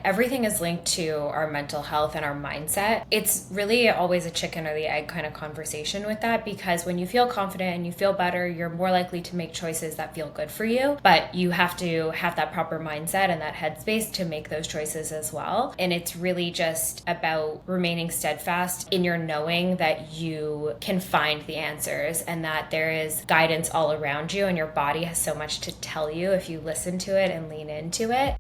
everything is linked to our mental health and our mindset. It's really always a chicken or the egg kind of conversation with that, because when you feel confident and you feel better, you're more likely to make choices that feel good for you. But you have to have that proper mindset and that headspace to make those choices as well. And it's really just about remaining steadfast in your knowing that you can find the answers and that there is guidance all around you, and your body has so much to tell you if you listen to it and lean into it.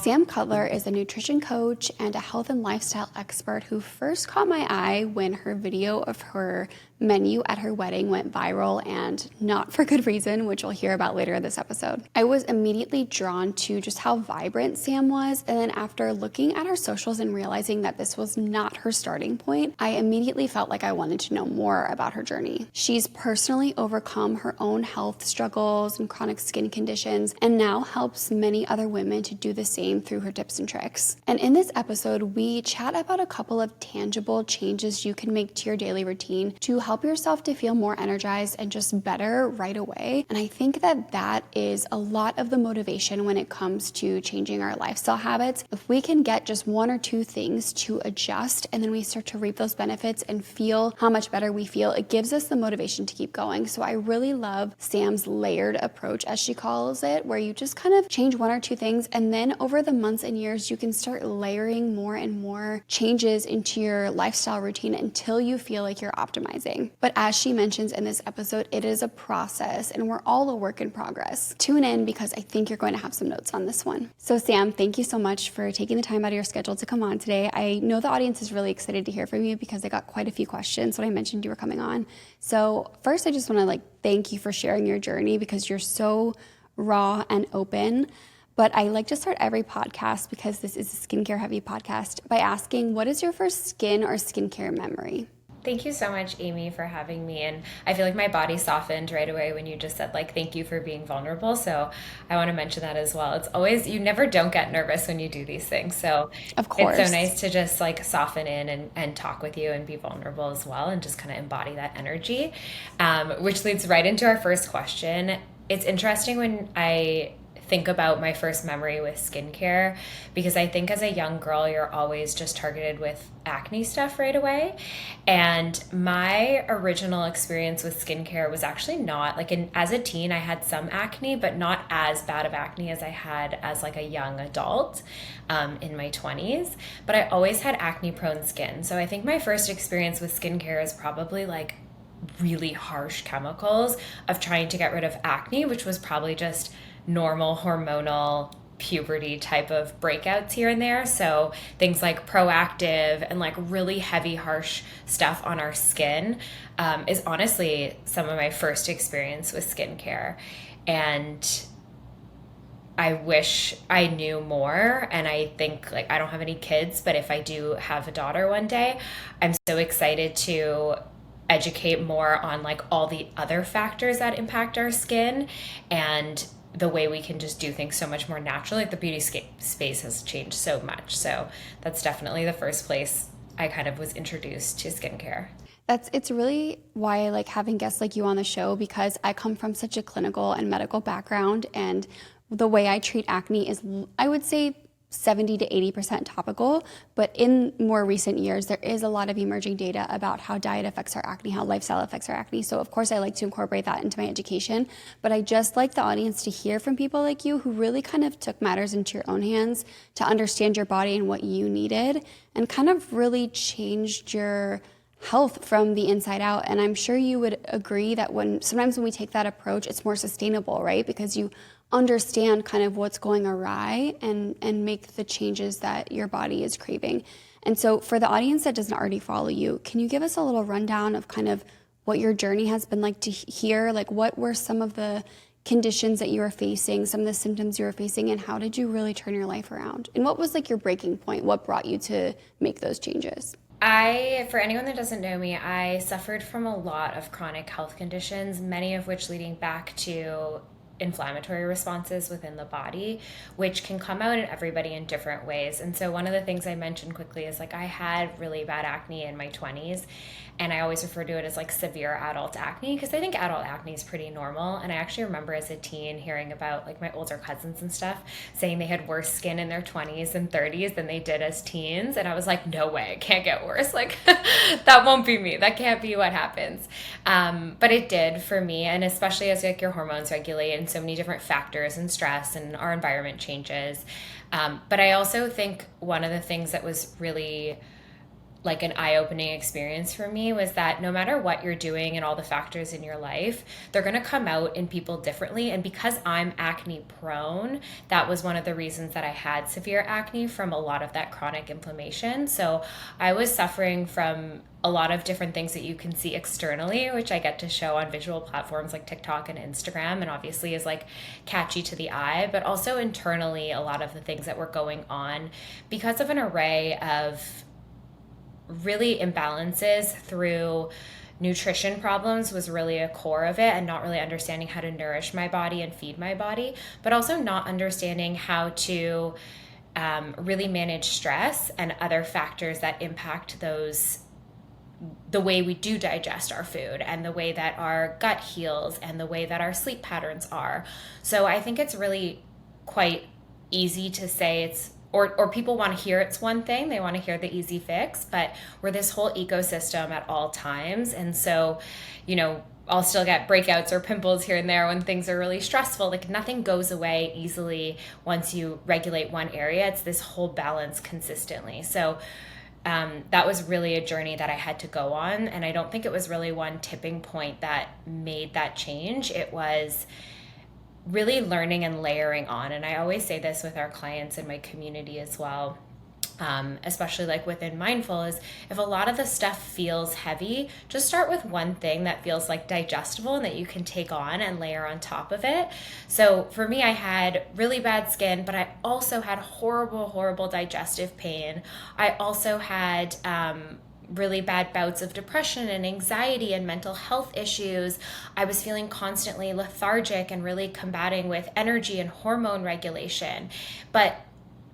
Sam Cutler is a nutrition coach and a health and lifestyle expert who first caught my eye when her video of her menu at her wedding went viral, and not for good reason, which we'll hear about later in this episode. I was immediately drawn to just how vibrant Sam was, and then after looking at her socials and realizing that this was not her starting point, I immediately felt like I wanted to know more about her journey. She's personally overcome her own health struggles and chronic skin conditions, and now helps many other women to do the same through her tips and tricks. And in this episode, we chat about a couple of tangible changes you can make to your daily routine to help yourself to feel more energized and just better right away. And I think that that is a lot of the motivation when it comes to changing our lifestyle habits. If we can get just one or two things to adjust, and then we start to reap those benefits and feel how much better we feel, it gives us the motivation to keep going. So I really love Sam's layered approach, as she calls it, where you just kind of change one or two things, and then over the months and years, you can start layering more and more changes into your lifestyle routine until you feel like you're optimizing. But as she mentions in this episode, it is a process and we're all a work in progress. Tune in because I think you're going to have some notes on this one. So Sam, thank you so much for taking the time out of your schedule to come on today. I know the audience is really excited to hear from you because they got quite a few questions when I mentioned you were coming on. So first, I just want to thank you for sharing your journey because you're so raw and open. But I like to start every podcast, because this is a skincare heavy podcast, by asking, what is your first skin or skincare memory? Thank you so much, Amy, for having me. And I feel like my body softened right away when you just said, thank you for being vulnerable. So I want to mention that as well. It's always, you never don't get nervous when you do these things. So of course, it's so nice to just soften in and talk with you and be vulnerable as well, and just kind of embody that energy, which leads right into our first question. It's interesting when I think about my first memory with skincare, because I think as a young girl, you're always just targeted with acne stuff right away. And my original experience with skincare was actually not as a teen, I had some acne, but not as bad of acne as I had as a young adult in my 20s. But I always had acne prone skin. So I think my first experience with skincare is probably really harsh chemicals of trying to get rid of acne, which was probably just normal hormonal puberty type of breakouts here and there. So things like Proactive and really heavy, harsh stuff on our skin is honestly some of my first experience with skincare. And I wish I knew more. And I think I don't have any kids, but if I do have a daughter one day, I'm so excited to educate more on all the other factors that impact our skin and the way we can just do things so much more naturally. The beauty space has changed so much. So that's definitely the first place I kind of was introduced to skincare. It's really why I like having guests like you on the show, because I come from such a clinical and medical background, and the way I treat acne is, I would say, 70 to 80% topical, but in more recent years, there is a lot of emerging data about how diet affects our acne, how lifestyle affects our acne. So of course I like to incorporate that into my education, but I just like the audience to hear from people like you who really kind of took matters into your own hands to understand your body and what you needed, and kind of really changed your health from the inside out. And I'm sure you would agree that sometimes when we take that approach, it's more sustainable, right? Because you understand kind of what's going awry and make the changes that your body is craving. And so for the audience that doesn't already follow you, can you give us a little rundown of kind of what your journey has been like to hear? What were some of the conditions that you were facing, some of the symptoms you were facing, and how did you really turn your life around? And what was your breaking point? What brought you to make those changes? For anyone that doesn't know me, I suffered from a lot of chronic health conditions, many of which leading back to inflammatory responses within the body, which can come out in everybody in different ways. And so one of the things I mentioned quickly is like I had really bad acne in my 20s, and I always refer to it as like severe adult acne because I think adult acne is pretty normal. And I actually remember as a teen hearing about like my older cousins and stuff saying they had worse skin in their 20s and 30s than they did as teens. And I was like, no way, it can't get worse. Like that won't be me. That can't be what happens. But it did for me. And especially as like your hormones regulate and so many different factors and stress and our environment changes. But I also think one of the things that was really like an eye-opening experience for me was that no matter what you're doing and all the factors in your life, they're going to come out in people differently. And because I'm acne prone, that was one of the reasons that I had severe acne from a lot of that chronic inflammation. So I was suffering from a lot of different things that you can see externally, which I get to show on visual platforms like TikTok and Instagram, and obviously is like catchy to the eye, but also internally a lot of the things that were going on because of an array of really imbalances through nutrition problems was really a core of it, and not really understanding how to nourish my body and feed my body, but also not understanding how to really manage stress and other factors that impact the way we do digest our food and the way that our gut heals and the way that our sleep patterns are. So I think it's really quite easy to say it's or people want to hear it's one thing, they want to hear the easy fix, but we're this whole ecosystem at all times. And so, I'll still get breakouts or pimples here and there when things are really stressful. Like nothing goes away easily once you regulate one area. It's this whole balance consistently. So that was really a journey that I had to go on. And I don't think it was really one tipping point that made that change. It was really learning and layering on. And I always say this with our clients in my community as well, especially like within Mindful, is if a lot of the stuff feels heavy, just start with one thing that feels like digestible and that you can take on and layer on top of it. So for me, I had really bad skin, but I also had horrible digestive pain. I also had really bad bouts of depression and anxiety and mental health issues. I was feeling constantly lethargic and really combating with energy and hormone regulation. But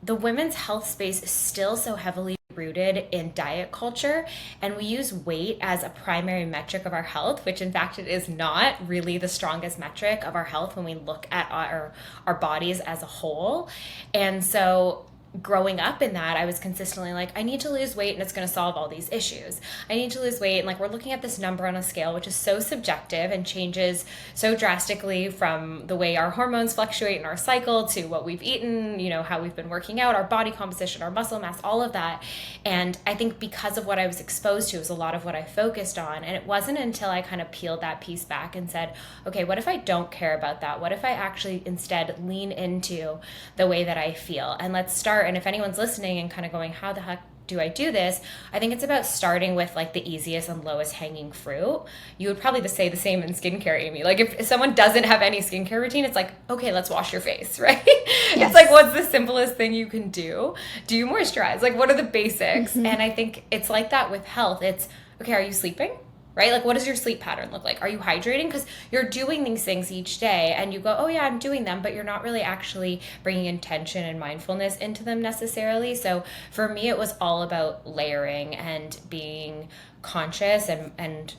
the women's health space is still so heavily rooted in diet culture, and we use weight as a primary metric of our health, which in fact it is not really the strongest metric of our health when we look at our bodies as a whole. And so growing up in that, I was consistently like, I need to lose weight and it's going to solve all these issues. I need to lose weight. And like, we're looking at this number on a scale, which is so subjective and changes so drastically from the way our hormones fluctuate in our cycle to what we've eaten, how we've been working out, our body composition, our muscle mass, all of that. And I think because of what I was exposed to was a lot of what I focused on. And it wasn't until I kind of peeled that piece back and said, okay, what if I don't care about that? What if I actually instead lean into the way that I feel? And let's start. And if anyone's listening and kind of going, how the heck do I do this? I think it's about starting with like the easiest and lowest hanging fruit. You would probably say the same in skincare, Amy. Like if someone doesn't have any skincare routine, it's like, okay, let's wash your face, right? Yes. It's like, what's the simplest thing you can do? Do you moisturize? Like, what are the basics? Mm-hmm. And I think it's like that with health. It's, okay, are you sleeping? Right? Like, what does your sleep pattern look like? Are you hydrating? Because you're doing these things each day and you go, oh yeah, I'm doing them, but you're not really actually bringing intention and mindfulness into them necessarily. So for me, it was all about layering and being conscious and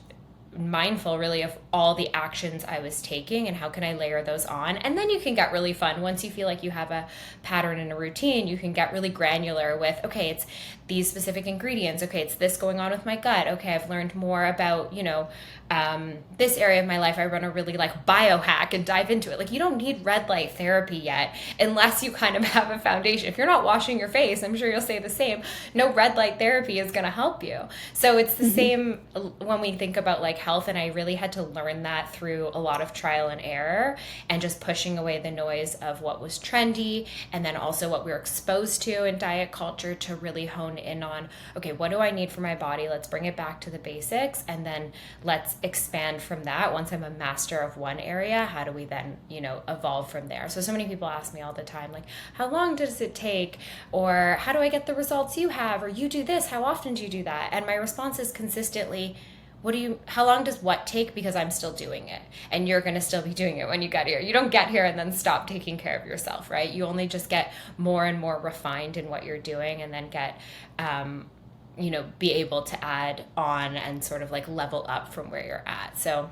mindful really of all the actions I was taking and how can I layer those on. And then you can get really fun. Once you feel like you have a pattern and a routine, you can get really granular with, okay, it's these specific ingredients. Okay, it's this going on with my gut. Okay, I've learned more about, this area of my life. I run a really like biohack and dive into it. Like you don't need red light therapy yet unless you kind of have a foundation. If you're not washing your face, I'm sure you'll say the same. No red light therapy is going to help you. So it's the same when we think about like health. And I really had to learn that through a lot of trial and error and just pushing away the noise of what was trendy and then also what we were exposed to in diet culture to really hone in on, okay, what do I need for my body? Let's bring it back to the basics and then let's expand from that. Once I'm a master of one area, how do we then, evolve from there? So many people ask me all the time, like, how long does it take? Or how do I get the results you have? Or you do this, how often do you do that? And my response is consistently, how long does what take? Because I'm still doing it, and you're going to still be doing it when you get here. You don't get here and then stop taking care of yourself, right? You only just get more and more refined in what you're doing, and then get, be able to add on and sort of like level up from where you're at. So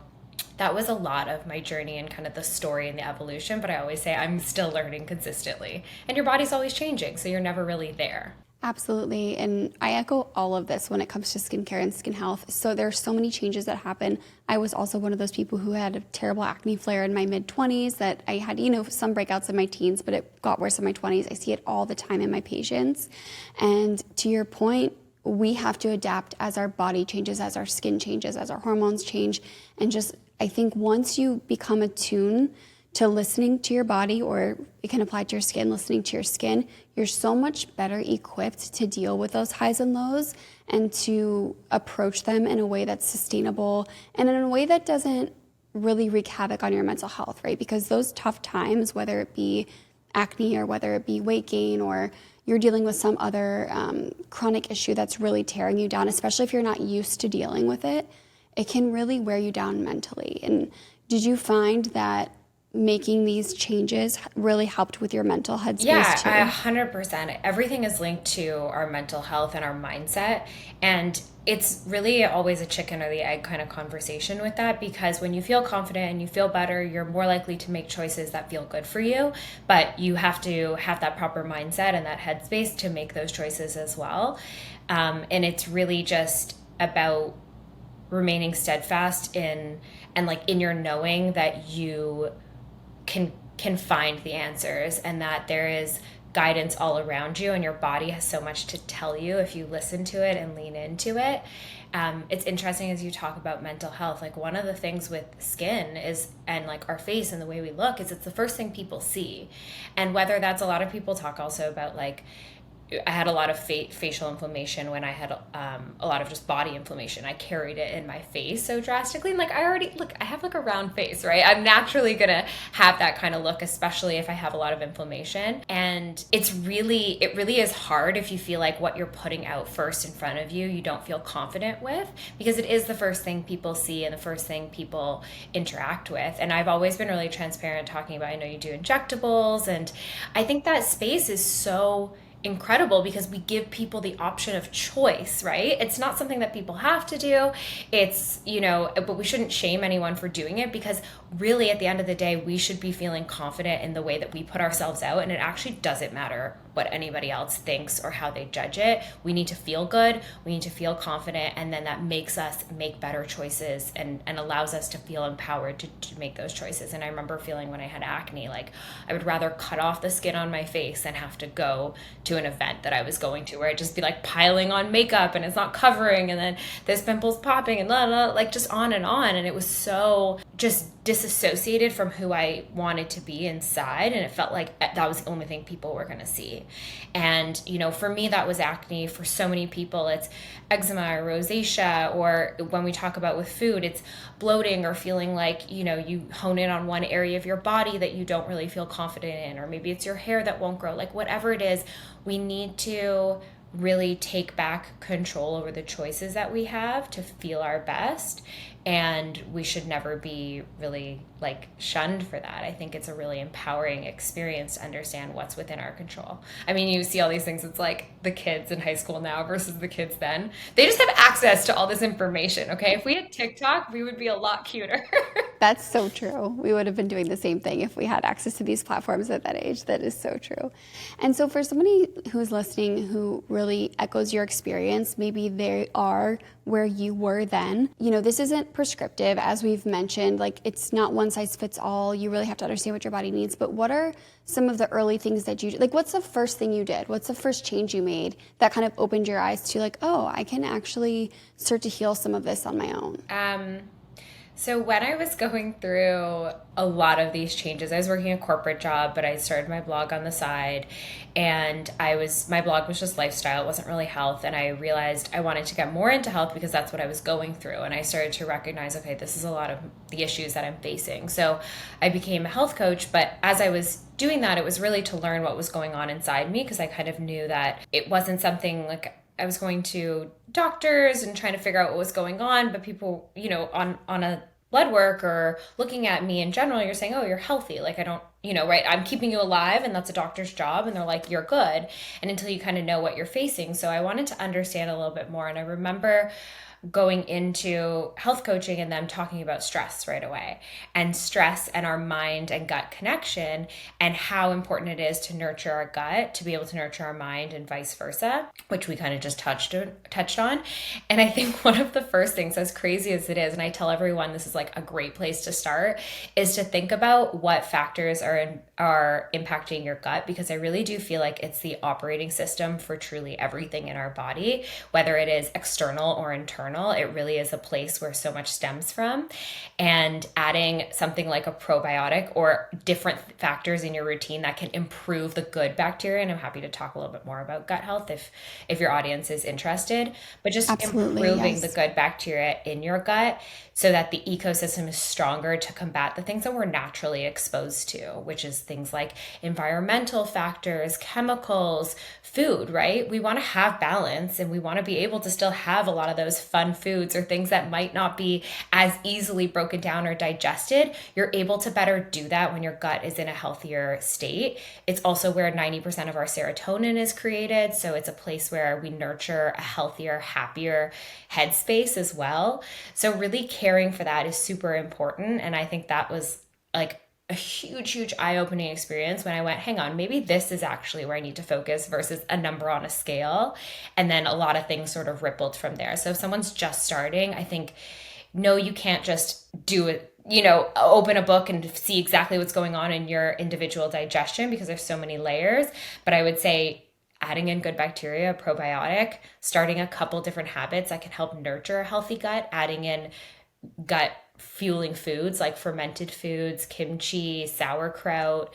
that was a lot of my journey and kind of the story and the evolution. But I always say I'm still learning consistently, and your body's always changing, so you're never really there. Absolutely. And I echo all of this when it comes to skincare and skin health. So there are so many changes that happen. I was also one of those people who had a terrible acne flare in my mid-20s that I had, some breakouts in my teens, but it got worse in my 20s. I see it all the time in my patients. And to your point, we have to adapt as our body changes, as our skin changes, as our hormones change. And just, I think once you become attuned to listening to your body, or it can apply to your skin, listening to your skin, you're so much better equipped to deal with those highs and lows and to approach them in a way that's sustainable and in a way that doesn't really wreak havoc on your mental health, right? Because those tough times, whether it be acne or whether it be weight gain or you're dealing with some other chronic issue that's really tearing you down, especially if you're not used to dealing with it, it can really wear you down mentally. And did you find that making these changes really helped with your mental headspace too? Yeah, 100%. Everything is linked to our mental health and our mindset. And it's really always a chicken or the egg kind of conversation with that, because when you feel confident and you feel better, you're more likely to make choices that feel good for you. But you have to have that proper mindset and that headspace to make those choices as well. And it's really just about remaining steadfast in your knowing that you can find the answers, and that there is guidance all around you, and your body has so much to tell you if you listen to it and lean into it. It's interesting as you talk about mental health, like one of the things with skin is, and like our face and the way we look, is it's the first thing people see. And whether that's, a lot of people talk also about like, I had a lot of facial inflammation when I had a lot of just body inflammation. I carried it in my face so drastically. And like, I have like a round face, right? I'm naturally going to have that kind of look, especially if I have a lot of inflammation. And it really is hard if you feel like what you're putting out first in front of you don't feel confident with, because it is the first thing people see and the first thing people interact with. And I've always been really transparent talking about, I know you do injectables. And I think that space is so incredible because we give people the option of choice, right? It's not something that people have to do. It's, but we shouldn't shame anyone for doing it, because really at the end of the day, we should be feeling confident in the way that we put ourselves out. And it actually doesn't matter what anybody else thinks or how they judge it. We need to feel good. We need to feel confident. And then that makes us make better choices and allows us to feel empowered to make those choices. And I remember feeling when I had acne, like I would rather cut off the skin on my face than have to go to an event that I was going to where I'd just be like piling on makeup and it's not covering, and then this pimple's popping and blah, blah, like just on and on. And it was so just disassociated from who I wanted to be inside. And it felt like that was the only thing people were going to see. And, for me, that was acne. For so many people, it's eczema or rosacea, or when we talk about with food, it's bloating or feeling like, you hone in on one area of your body that you don't really feel confident in, or maybe it's your hair that won't grow, like whatever it is, we need to really take back control over the choices that we have to feel our best. And we should never be really like shunned for that. I think it's a really empowering experience to understand what's within our control. I mean, you see all these things. It's like the kids in high school now versus the kids then. They just have access to all this information, okay? If we had TikTok, we would be a lot cuter. That's so true. We would have been doing the same thing if we had access to these platforms at that age. That is so true. And so for somebody who's listening who really echoes your experience, maybe they are where you were then, this isn't prescriptive, as we've mentioned, like it's not one size fits all. You really have to understand what your body needs. But what are some of the early things that you, like what's the first thing you did? What's the first change you made that kind of opened your eyes to like, oh, I can actually start to heal some of this on my own? So when I was going through a lot of these changes, I was working a corporate job, but I started my blog on the side, and my blog was just lifestyle. It wasn't really health. And I realized I wanted to get more into health because that's what I was going through. And I started to recognize, okay, this is a lot of the issues that I'm facing. So I became a health coach, but as I was doing that, it was really to learn what was going on inside me, because I kind of knew that it wasn't something like I was going to doctors and trying to figure out what was going on, but people, on a blood work or looking at me in general, you're saying, oh, you're healthy. Like, I don't, right, I'm keeping you alive, and that's a doctor's job. And they're like, you're good. And until you kind of know what you're facing. So I wanted to understand a little bit more. And I remember going into health coaching and them talking about stress right away, and stress and our mind and gut connection, and how important it is to nurture our gut to be able to nurture our mind, and vice versa, which we kind of just touched on. And I think one of the first things, as crazy as it is, and I tell everyone this is like a great place to start, is to think about what factors are impacting your gut, because I really do feel like it's the operating system for truly everything in our body, whether it is external or internal. It really is a place where so much stems from. And adding something like a probiotic or different factors in your routine that can improve the good bacteria. And I'm happy to talk a little bit more about gut health if your audience is interested, but just Absolutely, improving the yes. good bacteria in your gut so that the ecosystem is stronger to combat the things that we're naturally exposed to, which is things like environmental factors, chemicals, food, right? We want to have balance, and we want to be able to still have a lot of those fun foods or things that might not be as easily broken down or digested. You're able to better do that when your gut is in a healthier state. It's also where 90% of our serotonin is created. So it's a place where we nurture a healthier, happier headspace as well. So really caring for that is super important. And I think that was like a huge, huge eye-opening experience when I went, hang on, maybe this is actually where I need to focus versus a number on a scale. And then a lot of things sort of rippled from there. So if someone's just starting, I think, no, you can't just do it, open a book and see exactly what's going on in your individual digestion, because there's so many layers. But I would say adding in good bacteria, probiotic, starting a couple different habits that can help nurture a healthy gut, adding in gut fueling foods like fermented foods, kimchi, sauerkraut,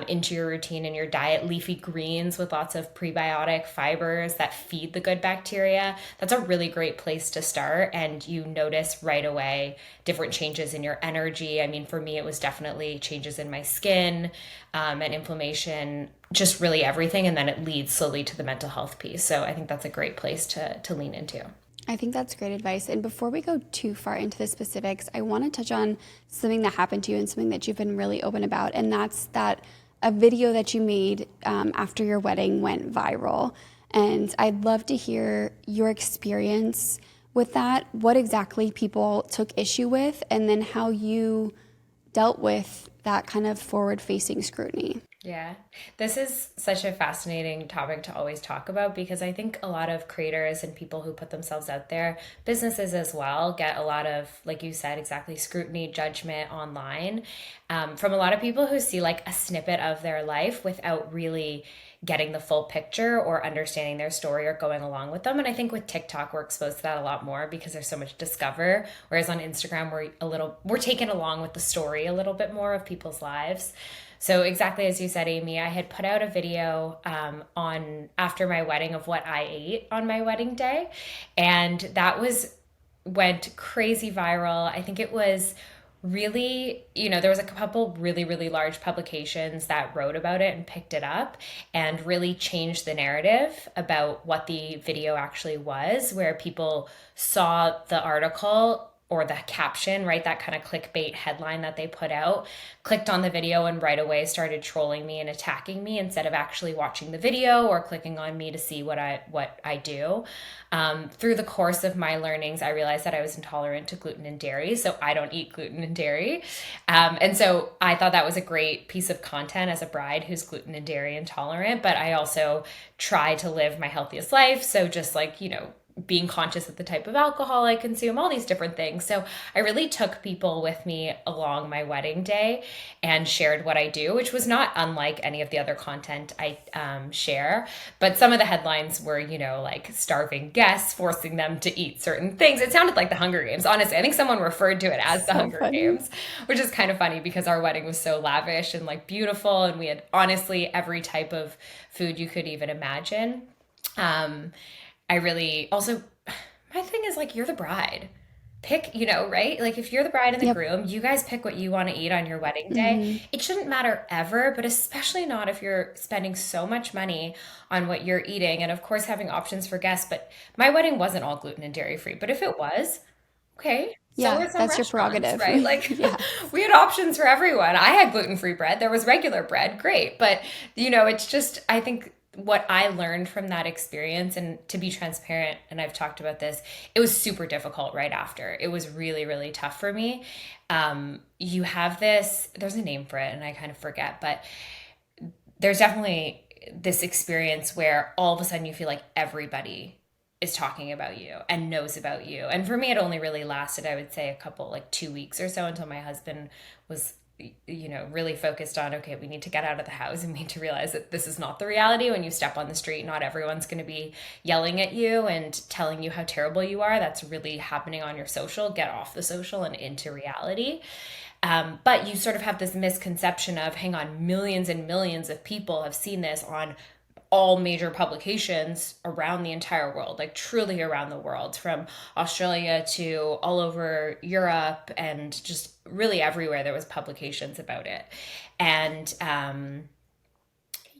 into your routine and your diet, leafy greens with lots of prebiotic fibers that feed the good bacteria. That's a really great place to start. And you notice right away different changes in your energy. I mean, for me, it was definitely changes in my skin, and inflammation, just really everything. And then it leads slowly to the mental health piece. So I think that's a great place to lean into. I think that's great advice. And before we go too far into the specifics, I want to touch on something that happened to you and something that you've been really open about. And that's that a video that you made after your wedding went viral. And I'd love to hear your experience with that, what exactly people took issue with, and then how you dealt with that kind of forward facing scrutiny. Yeah, this is such a fascinating topic to always talk about, because I think a lot of creators and people who put themselves out there, businesses as well, get a lot of, like you said, exactly, scrutiny, judgment online, from a lot of people who see like a snippet of their life without really getting the full picture or understanding their story or going along with them. And I think with TikTok, we're exposed to that a lot more because there's so much to discover. Whereas on Instagram, we're taken along with the story a little bit more of people's lives. So exactly as you said, Amy, I had put out a video on after my wedding of what I ate on my wedding day, and that went crazy viral. I think it was really, there was a couple really, really large publications that wrote about it and picked it up and really changed the narrative about what the video actually was, where people saw the article or the caption, right? That kind of clickbait headline that they put out, clicked on the video and right away started trolling me and attacking me instead of actually watching the video or clicking on me to see what I do. Through the course of my learnings, I realized that I was intolerant to gluten and dairy, so I don't eat gluten and dairy. And so I thought that was a great piece of content as a bride who's gluten and dairy intolerant, but I also try to live my healthiest life. So just like, being conscious of the type of alcohol I consume, all these different things. So I really took people with me along my wedding day and shared what I do, which was not unlike any of the other content I share. But some of the headlines were, like starving guests, forcing them to eat certain things. It sounded like the Hunger Games. Honestly, I think someone referred to it as the So Hunger funny. Games, which is kind of funny because our wedding was so lavish and like beautiful. And we had honestly every type of food you could even imagine. I really also, my thing is like, you're the bride. pick, right? Like if you're the bride and the Yep. groom, you guys pick what you want to eat on your wedding day. It shouldn't matter ever, but especially not if you're spending so much money on what you're eating. And of course, having options for guests. But my wedding wasn't all gluten and dairy free. But if it was, okay, so Yeah, were some that's your restaurants, prerogative. right? Like Yes. we had options for everyone. I had gluten-free bread. There was regular bread. Great. But, it's just, I think what I learned from that experience, and to be transparent, and I've talked about this, it was super difficult right after. It was really, really tough for me. You have this, there's a name for it and I kind of forget, but there's definitely this experience where all of a sudden you feel like everybody is talking about you and knows about you. And for me, it only really lasted, I would say, a couple, like 2 weeks or so, until my husband was, really focused on, okay, we need to get out of the house and we need to realize that this is not the reality. When you step on the street, not everyone's going to be yelling at you and telling you how terrible you are. That's really happening on your social. Get off the social and into reality. But you sort of have this misconception of, hang on, millions and millions of people have seen this on all major publications around the entire world, like truly around the world, from Australia to all over Europe, and just really everywhere there was publications about it. And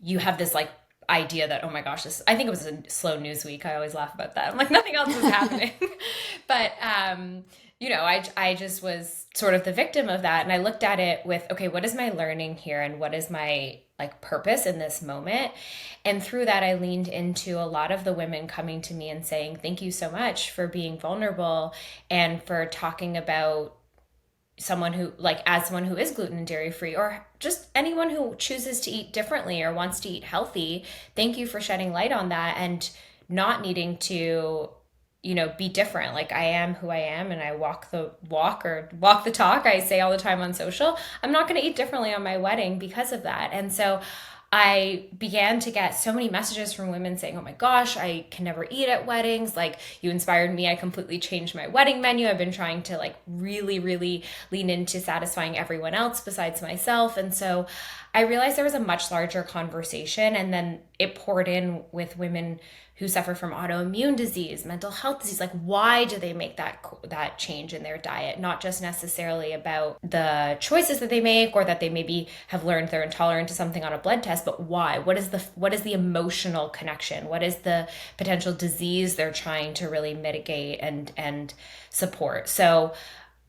you have this like idea that, oh my gosh, this, I think it was a slow news week. I always laugh about that. I'm like, nothing else is happening. But I just was sort of the victim of that. And I looked at it with, okay, what is my learning here? And what is my like purpose in this moment? And through that, I leaned into a lot of the women coming to me and saying, thank you so much for being vulnerable and for talking about someone who, like, as someone who is gluten and dairy free, or just anyone who chooses to eat differently or wants to eat healthy. Thank you for shedding light on that and not needing to, be different. Like, I am who I am and I walk the walk or walk the talk. I say all the time on social, I'm not going to eat differently on my wedding because of that. And so I began to get so many messages from women saying, oh my gosh, I can never eat at weddings. Like, you inspired me. I completely changed my wedding menu. I've been trying to like really, really lean into satisfying everyone else besides myself. And so I realized there was a much larger conversation. And then it poured in with women who suffer from autoimmune disease, mental health disease. Like, why do they make that change in their diet? Not just necessarily about the choices that they make, or that they maybe have learned they're intolerant to something on a blood test, but why? What is the emotional connection? What is the potential disease they're trying to really mitigate and support? So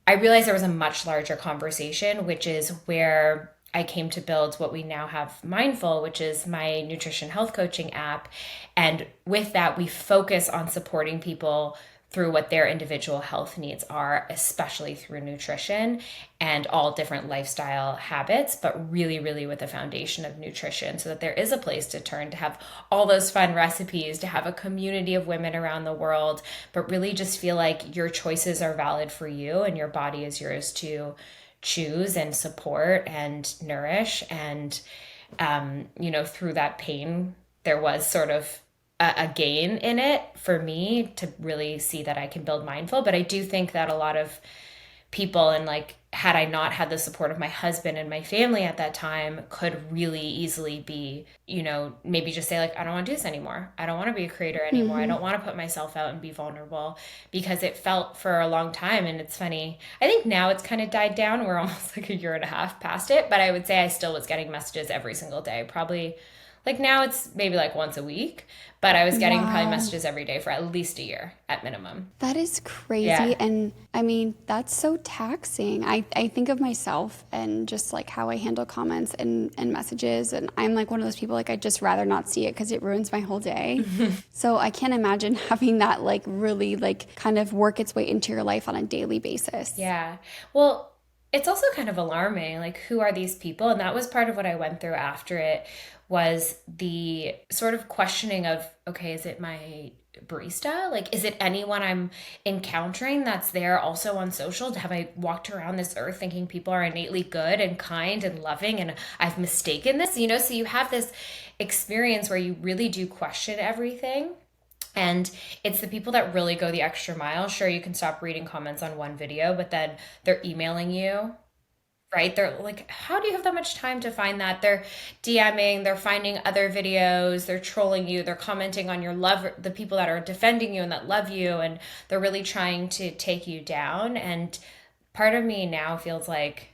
I realized there was a much larger conversation, which is where I came to build what we now have, Mindful, which is my nutrition health coaching app. And with that, we focus on supporting people through what their individual health needs are, especially through nutrition and all different lifestyle habits, but really, really with the foundation of nutrition, so that there is a place to turn, to have all those fun recipes, to have a community of women around the world, but really just feel like your choices are valid for you and your body is yours to choose and support and nourish. And through that pain, there was sort of a gain in it for me to really see that I can build Mindful. But I do think that a lot of people, and like, had I not had the support of my husband and my family at that time, could really easily be, maybe just say like, I don't want to do this anymore. I don't want to be a creator anymore. I don't want to put myself out and be vulnerable, because it felt for a long time. And it's funny, I think now it's kind of died down. We're almost like a year and a half past it, but I would say I still was getting messages every single day, probably. Like, now it's maybe like once a week, but I was getting probably Wow. messages every day for at least a year at minimum. That is Yeah. crazy. And I mean, that's so taxing. I think of myself and just like how I handle comments and messages. And I'm like one of those people, like, I'd just rather not see it because it ruins my whole day. So I can't imagine having that like really like kind of work its way into your life on a daily basis. Yeah. Well, it's also kind of alarming. Like, who are these people? And that was part of what I went through after it, was the sort of questioning of, okay, is it my barista? Like, is it anyone I'm encountering that's there also on social? Have I walked around this earth thinking people are innately good and kind and loving, and I've mistaken this? So you have this experience where you really do question everything. And it's the people that really go the extra mile. Sure, you can stop reading comments on one video, but then they're emailing you right? They're like, how do you have that much time to find that? They're DMing, they're finding other videos, they're trolling you, they're commenting on your love, the people that are defending you and that love you, and they're really trying to take you down. And part of me now feels like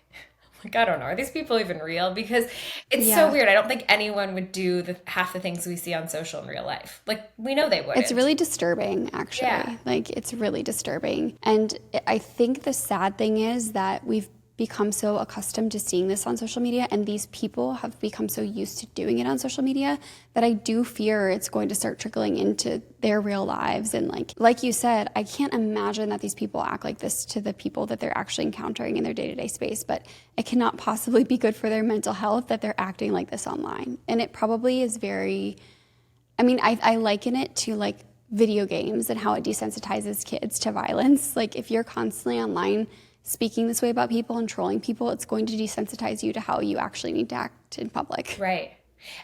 I don't know, are these people even real? Because it's so Yeah. weird. I don't think anyone would do half the things we see on social in real life. Like we know they It's wouldn't. really disturbing, Yeah. actually. Like, it's really disturbing. And I think the sad thing is that we've become so accustomed to seeing this on social media, and these people have become so used to doing it on social media that I do fear it's going to start trickling into their real lives. And like you said, I can't imagine that these people act like this to the people that they're actually encountering in their day-to-day space, but it cannot possibly be good for their mental health that they're acting like this online. And it probably is very, I mean, I liken it to like video games and how it desensitizes kids to violence. Like, if you're constantly online speaking this way about people and trolling people, it's going to desensitize you to how you actually need to act in public. Right.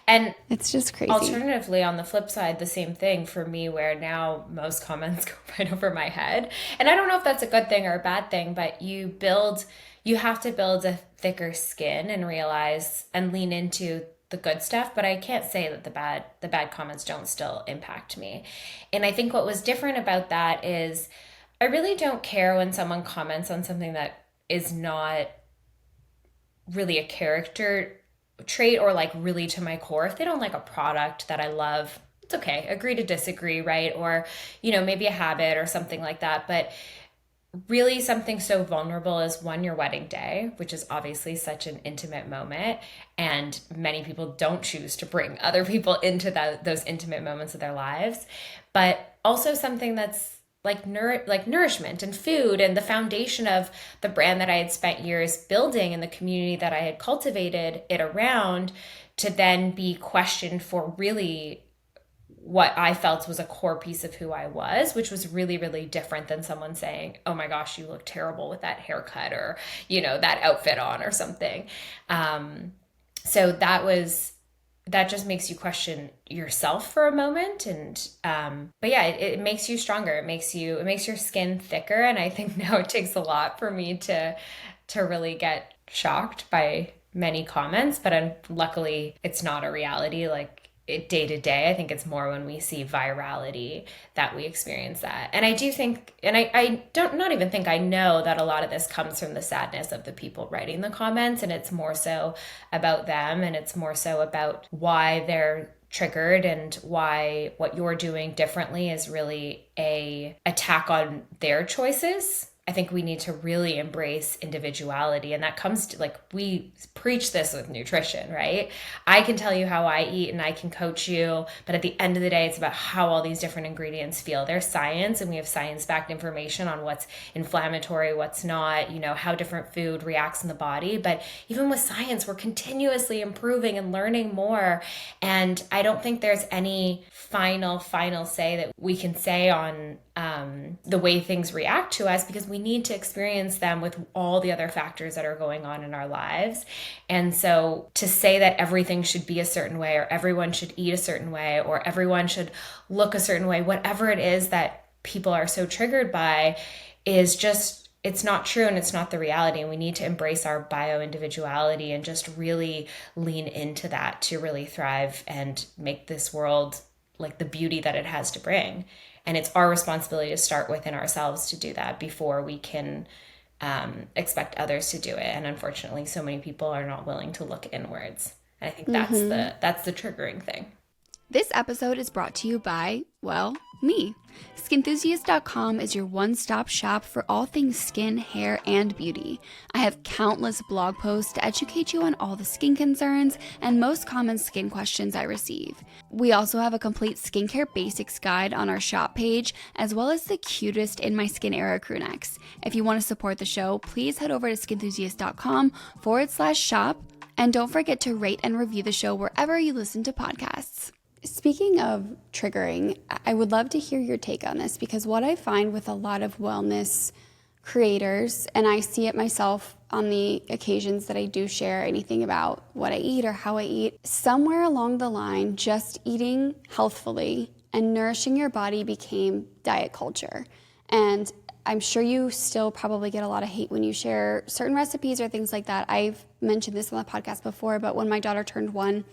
And It's just crazy. alternatively, on the flip side, the same thing for me, where now most comments go right over my head. And I don't know if that's a good thing or a bad thing, but you have to build a thicker skin and realize and lean into the good stuff. But I can't say that the bad comments don't still impact me. And I think what was different about that is I really don't care when someone comments on something that is not really a character trait or like really to my core. If they don't like a product that I love, it's okay. Agree to disagree, right? Or, maybe a habit or something like that. But really something so vulnerable as your wedding day, which is obviously such an intimate moment. And many people don't choose to bring other people into those intimate moments of their lives. But also something that's like nourishment and food and the foundation of the brand that I had spent years building and the community that I had cultivated it around, to then be questioned for really what I felt was a core piece of who I was, which was really, really different than someone saying, oh my gosh, you look terrible with that haircut or, that outfit on or something. So that just makes you question yourself for a moment. And but yeah, it makes you stronger. It makes your skin thicker. And I think now it takes a lot for me to really get shocked by many comments, but luckily it's not a reality like day to day. I think it's more when we see virality that we experience that. And I do think, and I don't not even think, I know that a lot of this comes from the sadness of the people writing the comments, and it's more so about them, and it's more so about why they're triggered and why what you're doing differently is really a attack on their choices. I think we need to really embrace individuality. And that comes to, like, we preach this with nutrition, right? I can tell you how I eat and I can coach you, but at the end of the day, it's about how all these different ingredients feel. There's science, and we have science-backed information on what's inflammatory, what's not, how different food reacts in the body. But even with science, we're continuously improving and learning more. And I don't think there's any final say that we can say on the way things react to us, because we need to experience them with all the other factors that are going on in our lives. And so to say that everything should be a certain way, or everyone should eat a certain way, or everyone should look a certain way, whatever it is that people are so triggered by, is just, it's not true, and it's not the reality. And we need to embrace our bio individuality and just really lean into that to really thrive and make this world like the beauty that it has to bring. And it's our responsibility to start within ourselves to do that before we can expect others to do it. And unfortunately, so many people are not willing to look inwards. And I think that's the triggering thing. This episode is brought to you by, well, me. Skinthusiast.com is your one-stop shop for all things skin, hair, and beauty. I have countless blog posts to educate you on all the skin concerns and most common skin questions I receive. We also have a complete skincare basics guide on our shop page, as well as the cutest In My Skin era crew necks. If you want to support the show, please head over to skinthusiast.com/shop. And don't forget to rate and review the show wherever you listen to podcasts. Speaking of triggering, I would love to hear your take on this, because what I find with a lot of wellness creators, and I see it myself on the occasions that I do share anything about what I eat or how I eat, somewhere along the line, just eating healthfully and nourishing your body became diet culture. And I'm sure you still probably get a lot of hate when you share certain recipes or things like that. I've mentioned this on the podcast before, but when my daughter turned 1,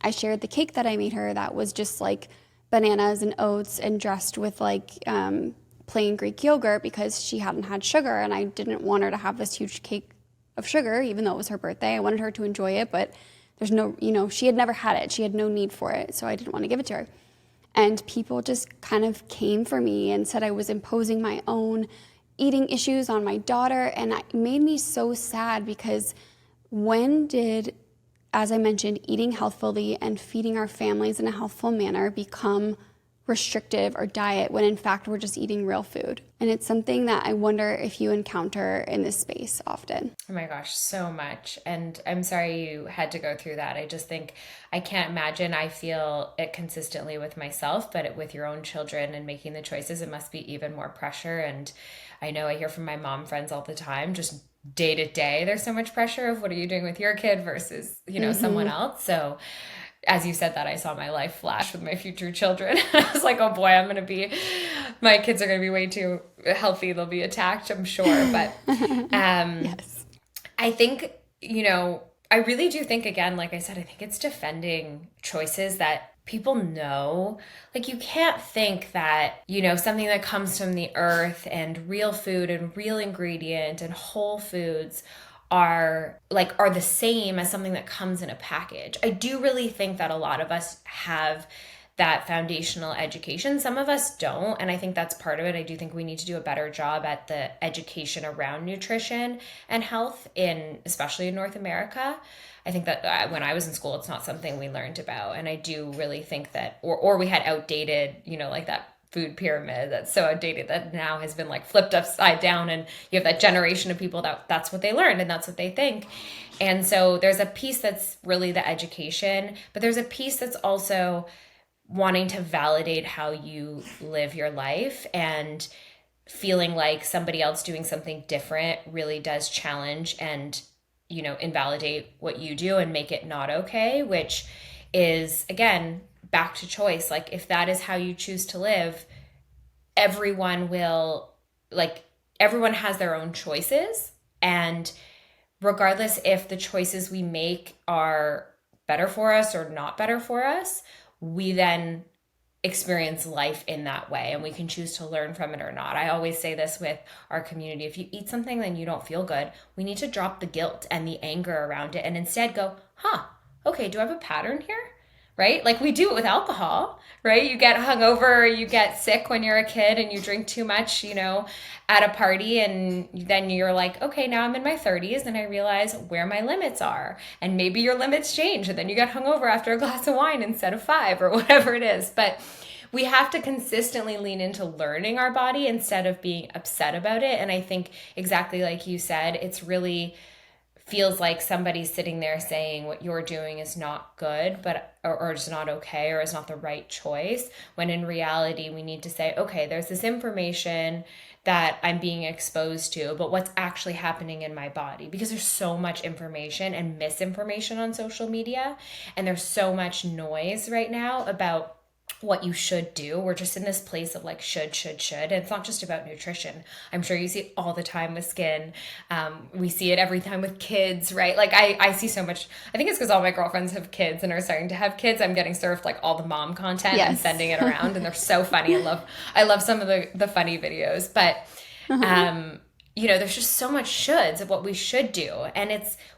I shared the cake that I made her that was just like bananas and oats and dressed with like plain Greek yogurt because she hadn't had sugar, and I didn't want her to have this huge cake of sugar, even though it was her birthday. I wanted her to enjoy it, but there's no, she had never had it. She had no need for it, so I didn't want to give it to her. And people just kind of came for me and said I was imposing my own eating issues on my daughter, and it made me so sad because when did, as I mentioned, eating healthfully and feeding our families in a healthful manner become restrictive or diet when in fact we're just eating real food? And it's something that I wonder if you encounter in this space often. Oh my gosh, so much. And I'm sorry you had to go through that. I just think I can't imagine. I feel it consistently with myself, but with your own children and making the choices, it must be even more pressure. And I know I hear from my mom friends all the time, just day to day, there's so much pressure of what are you doing with your kid versus, someone else. So as you said that, I saw my life flash with my future children. I was like, oh boy, my kids are going to be way too healthy. They'll be attacked, I'm sure. But Yes. I think, I really do think, again, like I said, I think it's defending choices that people know. Like, you can't think that, something that comes from the earth and real food and real ingredient and whole foods are the same as something that comes in a package. I do really think that a lot of us have that foundational education. Some of us don't, and I think that's part of it. I do think we need to do a better job at the education around nutrition and health, especially in North America. I think that when I was in school, it's not something we learned about, and I do really think that, or we had outdated, like that food pyramid that's so outdated that now has been like flipped upside down, and you have that generation of people that's what they learned and that's what they think. And so there's a piece that's really the education, but there's a piece that's also wanting to validate how you live your life, and feeling like somebody else doing something different really does challenge and invalidate what you do and make it not okay, which is, again, back to choice. Like, if that is how you choose to live, everyone has their own choices. And regardless if the choices we make are better for us or not better for us, we then experience life in that way, and we can choose to learn from it or not. I always say this with our community: if you eat something then you don't feel good, we need to drop the guilt and the anger around it and instead go, okay, do I have a pattern here? Right? Like we do it with alcohol, right? You get hungover, you get sick when you're a kid and you drink too much, at a party, and then you're like, okay, now I'm in my 30s and I realize where my limits are. And maybe your limits change, and then you get hungover after a glass of wine instead of 5 or whatever it is. But we have to consistently lean into learning our body instead of being upset about it. And I think exactly like you said, it's really feels like somebody's sitting there saying what you're doing is not good, or is not okay, or is not the right choice, when in reality we need to say, okay, there's this information that I'm being exposed to, but what's actually happening in my body? Because there's so much information and misinformation on social media, and there's so much noise right now about what you should do. We're just in this place of like should. And it's not just about nutrition. I'm sure you see it all the time with skin. We see it every time with kids, right? Like I see so much. I think it's because all my girlfriends have kids and are starting to have kids. I'm getting served like all the mom content and sending it around, and they're so funny. I love some of the funny videos, but there's just so much shoulds of what we should do. And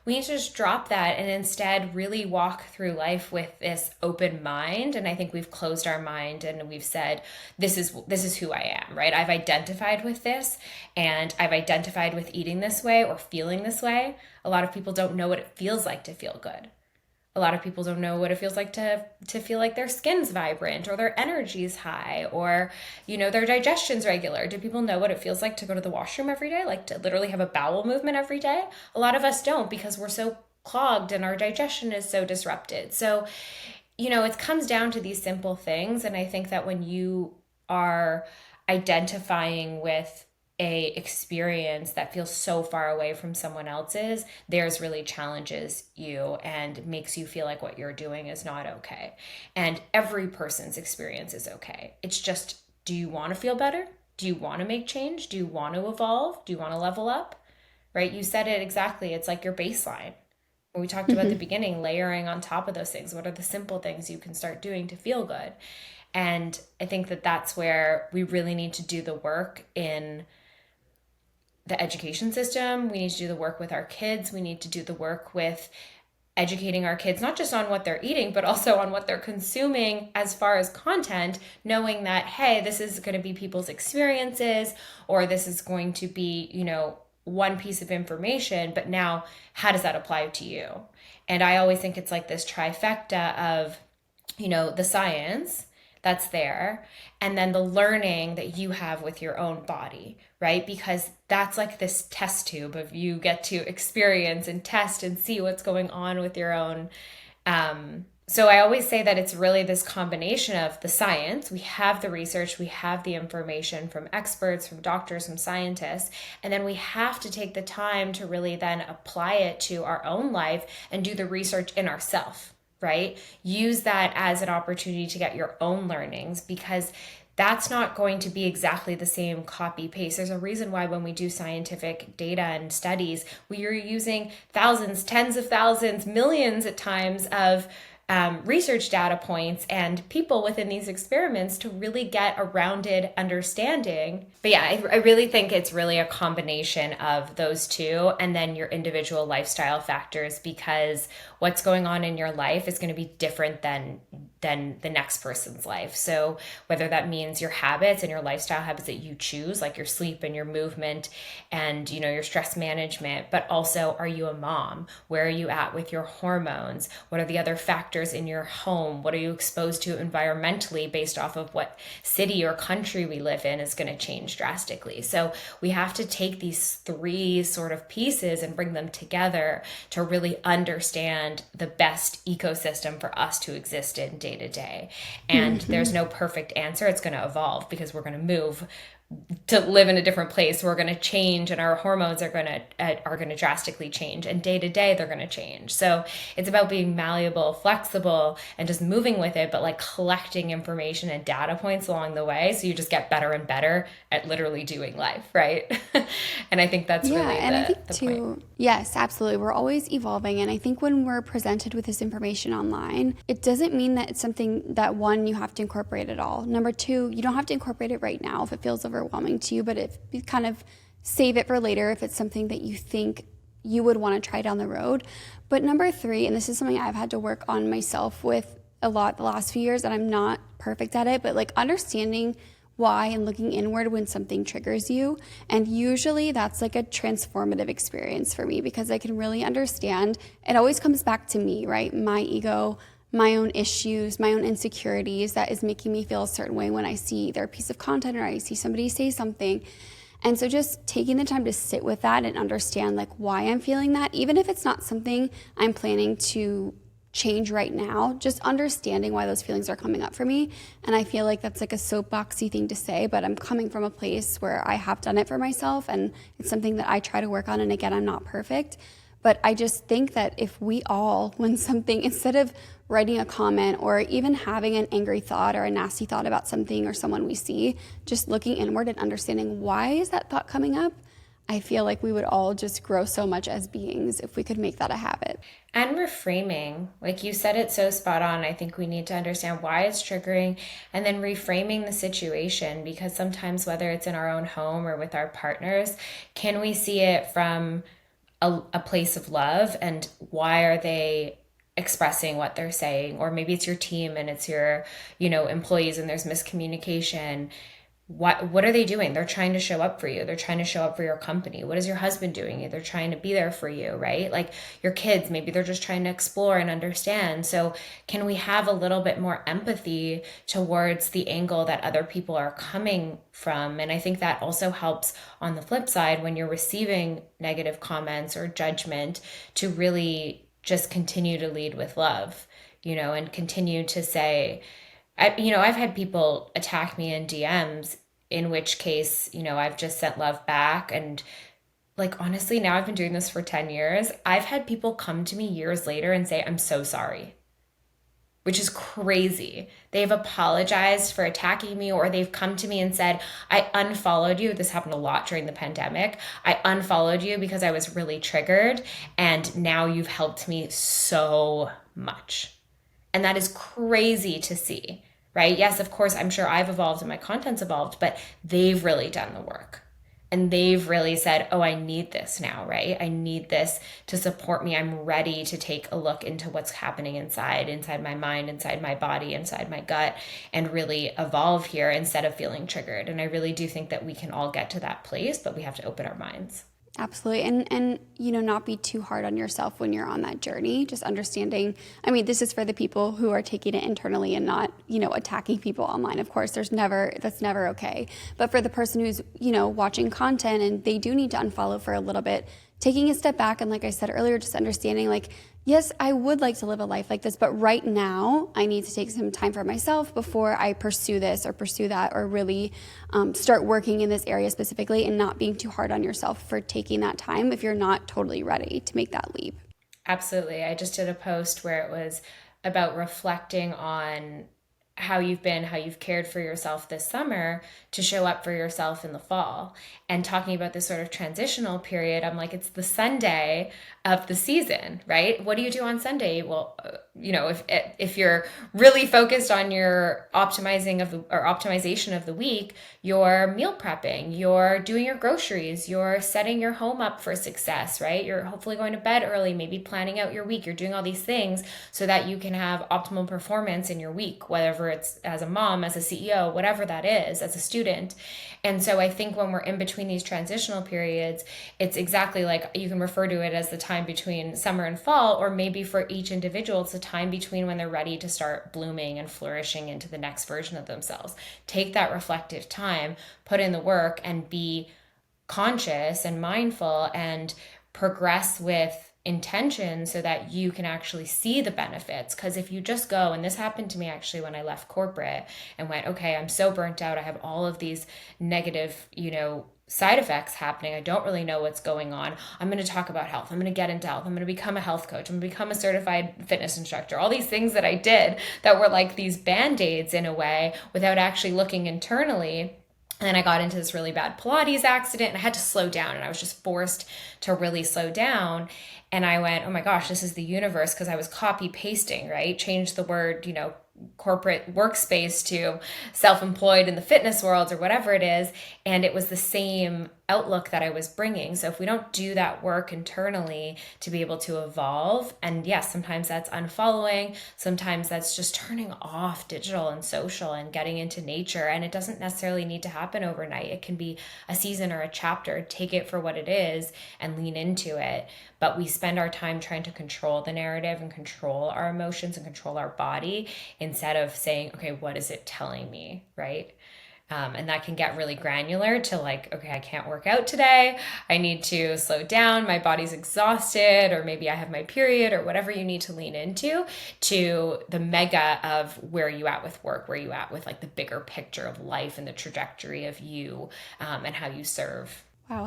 we need to just drop that and instead really walk through life with this open mind. And I think we've closed our mind and we've said, this is who I am, right? I've identified with this, and I've identified with eating this way or feeling this way. A lot of people don't know what it feels like to feel good. A lot of people don't know what it feels like to feel like their skin's vibrant or their energy's high, or, their digestion's regular. Do people know what it feels like to go to the washroom every day? Like to literally have a bowel movement every day? A lot of us don't, because we're so clogged and our digestion is so disrupted. So, it comes down to these simple things. And I think that when you are identifying with a experience that feels so far away from someone else's, theirs really challenges you and makes you feel like what you're doing is not okay. And every person's experience is okay. It's just, do you want to feel better? Do you want to make change? Do you want to evolve? Do you want to level up? Right? You said it exactly. It's like your baseline. When we talked about at the beginning, layering on top of those things. What are the simple things you can start doing to feel good? And I think that that's where we really need to do the work in the education system. We need to do the work with our kids. We need to do the work with educating our kids, not just on what they're eating, but also on what they're consuming as far as content, knowing that, hey, this is going to be people's experiences, or this is going to be, one piece of information, but now how does that apply to you? And I always think it's like this trifecta of, the science that's there, and then the learning that you have with your own body, right? Because that's like this test tube of you get to experience and test and see what's going on with your own. So I always say that it's really this combination of the science. We have the research, we have the information from experts, from doctors, from scientists, and then we have to take the time to really then apply it to our own life and do the research in ourselves, right? Use that as an opportunity to get your own learnings, because that's not going to be exactly the same copy paste. There's a reason why when we do scientific data and studies, we are using thousands, tens of thousands, millions at times of research data points and people within these experiments to really get a rounded understanding. But yeah, I really think it's really a combination of those two, and then your individual lifestyle factors, because what's going on in your life is going to be different than the next person's life. So whether that means your habits and your lifestyle habits that you choose, like your sleep and your movement and, your stress management, but also, are you a mom? Where are you at with your hormones? What are the other factors in your home? What are you exposed to environmentally based off of what city or country we live in is going to change drastically. So we have to take these three sort of pieces and bring them together to really understand the best ecosystem for us to exist in day to day. And there's no perfect answer. It's going to evolve because we're going to move to live in a different place. We're going to change, and our hormones are going to drastically change, and day to day they're going to change. So it's about being malleable, flexible, and just moving with it, but like collecting information and data points along the way, so you just get better and better at literally doing life, right? And I think that's really and I think the too, point. yes, absolutely. We're always evolving. And I think when we're presented with this information online, it doesn't mean that it's something that, one, you have to incorporate at all. Number two, you don't have to incorporate it right now if it feels overwhelming to you, but if you kind of save it for later if it's something that you think you would want to try down the road. But number three, and this is something I've had to work on myself with a lot the last few years, and I'm not perfect at it, but like understanding why and looking inward when something triggers you. And usually that's like a transformative experience for me, because I can really understand. It always comes back to me, right? My ego, my own issues, my own insecurities that is making me feel a certain way when I see either a piece of content or I see somebody say something. And so just taking the time to sit with that and understand like why I'm feeling that, even if it's not something I'm planning to change right now, just understanding why those feelings are coming up for me. And I feel like that's like a soapboxy thing to say, but I'm coming from a place where I have done it for myself, and it's something that I try to work on. And again, I'm not perfect, but I just think that if we all, when something, instead of writing a comment or even having an angry thought or a nasty thought about something or someone we see, just looking inward and understanding why is that thought coming up, I feel like we would all just grow so much as beings if we could make that a habit. And reframing, like you said it so spot on. I think we need to understand why it's triggering, and then reframing the situation, because sometimes, whether it's in our own home or with our partners, can we see it from a place of love, and why are they expressing what they're saying? Or maybe it's your team and it's your employees, and there's miscommunication. What are they doing? They're trying to show up for you. They're trying to show up for your company. What is your husband doing? They're trying to be there for you, right? Like your kids, maybe they're just trying to explore and understand. So can we have a little bit more empathy towards the angle that other people are coming from? And I think that also helps on the flip side when you're receiving negative comments or judgment, to really just continue to lead with love, and continue to say, I've had people attack me in DMs, in which case, I've just sent love back. And like, honestly, now I've been doing this for 10 years. I've had people come to me years later and say, I'm so sorry. which is crazy. They've apologized for attacking me, or they've come to me and said, I unfollowed you. This happened a lot during the pandemic. I unfollowed you because I was really triggered, and now you've helped me so much. And that is crazy to see, right? Yes, of course, I'm sure I've evolved and my content's evolved, but they've really done the work. And they've really said, oh, I need this now, right? I need this to support me. I'm ready to take a look into what's happening inside my mind, inside my body, inside my gut, and really evolve here instead of feeling triggered. And I really do think that we can all get to that place, but we have to open our minds. Absolutely. And not be too hard on yourself when you're on that journey. Just understanding, this is for the people who are taking it internally and not, attacking people online. Of course, that's never okay. But for the person who's, watching content and they do need to unfollow for a little bit, taking a step back and, like I said earlier, just understanding, like, yes, I would like to live a life like this, but right now I need to take some time for myself before I pursue this or pursue that, or really start working in this area specifically, and not being too hard on yourself for taking that time if you're not totally ready to make that leap. Absolutely. I just did a post where it was about reflecting on how you've been, how you've cared for yourself this summer to show up for yourself in the fall. And talking about this sort of transitional period, I'm like, it's the Sunday of the season, right? What do you do on Sunday? Well, if you're really focused on your optimization of the week, you're meal prepping, you're doing your groceries, you're setting your home up for success, right? You're hopefully going to bed early, maybe planning out your week. You're doing all these things so that you can have optimal performance in your week, whether it's as a mom, as a CEO, whatever that is, as a student. And so I think when we're in between these transitional periods, it's exactly like, you can refer to it as the time between summer and fall, or maybe for each individual, it's the time between when they're ready to start blooming and flourishing into the next version of themselves. Take that reflective time, put in the work, and be conscious and mindful and progress with intention so that you can actually see the benefits. Because if you just go, and this happened to me actually when I left corporate and went, okay, I'm so burnt out, I have all of these negative, side effects happening, I don't really know what's going on, I'm going to talk about health, I'm going to get into health, I'm going to become a health coach, I'm going to become a certified fitness instructor, all these things that I did that were like these band-aids in a way, without actually looking internally. And then I got into this really bad Pilates accident and I had to slow down, and I was just forced to really slow down. And I went, oh my gosh, this is the universe, because I was copy pasting, right? Change the word, corporate workspace to self-employed in the fitness world or whatever it is. And it was the same outlook that I was bringing. So if we don't do that work internally to be able to evolve, and yes, sometimes that's unfollowing, sometimes that's just turning off digital and social and getting into nature. And it doesn't necessarily need to happen overnight. It can be a season or a chapter. Take it for what it is and lean into it. But we spend our time trying to control the narrative and control our emotions and control our body, instead of saying, okay, what is it telling me, right? And that can get really granular to like, okay, I can't work out today. I need to slow down. My body's exhausted, or maybe I have my period, or whatever you need to lean into, to the mega of where you at with work, where you at with like the bigger picture of life and the trajectory of you, and how you serve. Wow,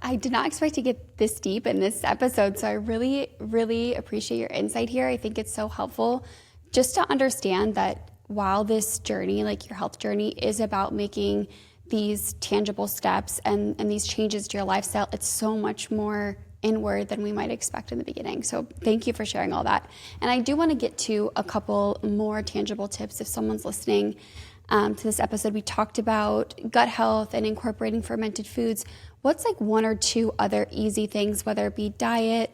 I did not expect to get this deep in this episode. So I really, really appreciate your insight here. I think it's so helpful just to understand that while this journey, like your health journey, is about making these tangible steps and these changes to your lifestyle, it's so much more inward than we might expect in the beginning. So thank you for sharing all that. And I do want to get to a couple more tangible tips if someone's listening to this episode. We talked about gut health and incorporating fermented foods. What's like one or two other easy things, whether it be diet,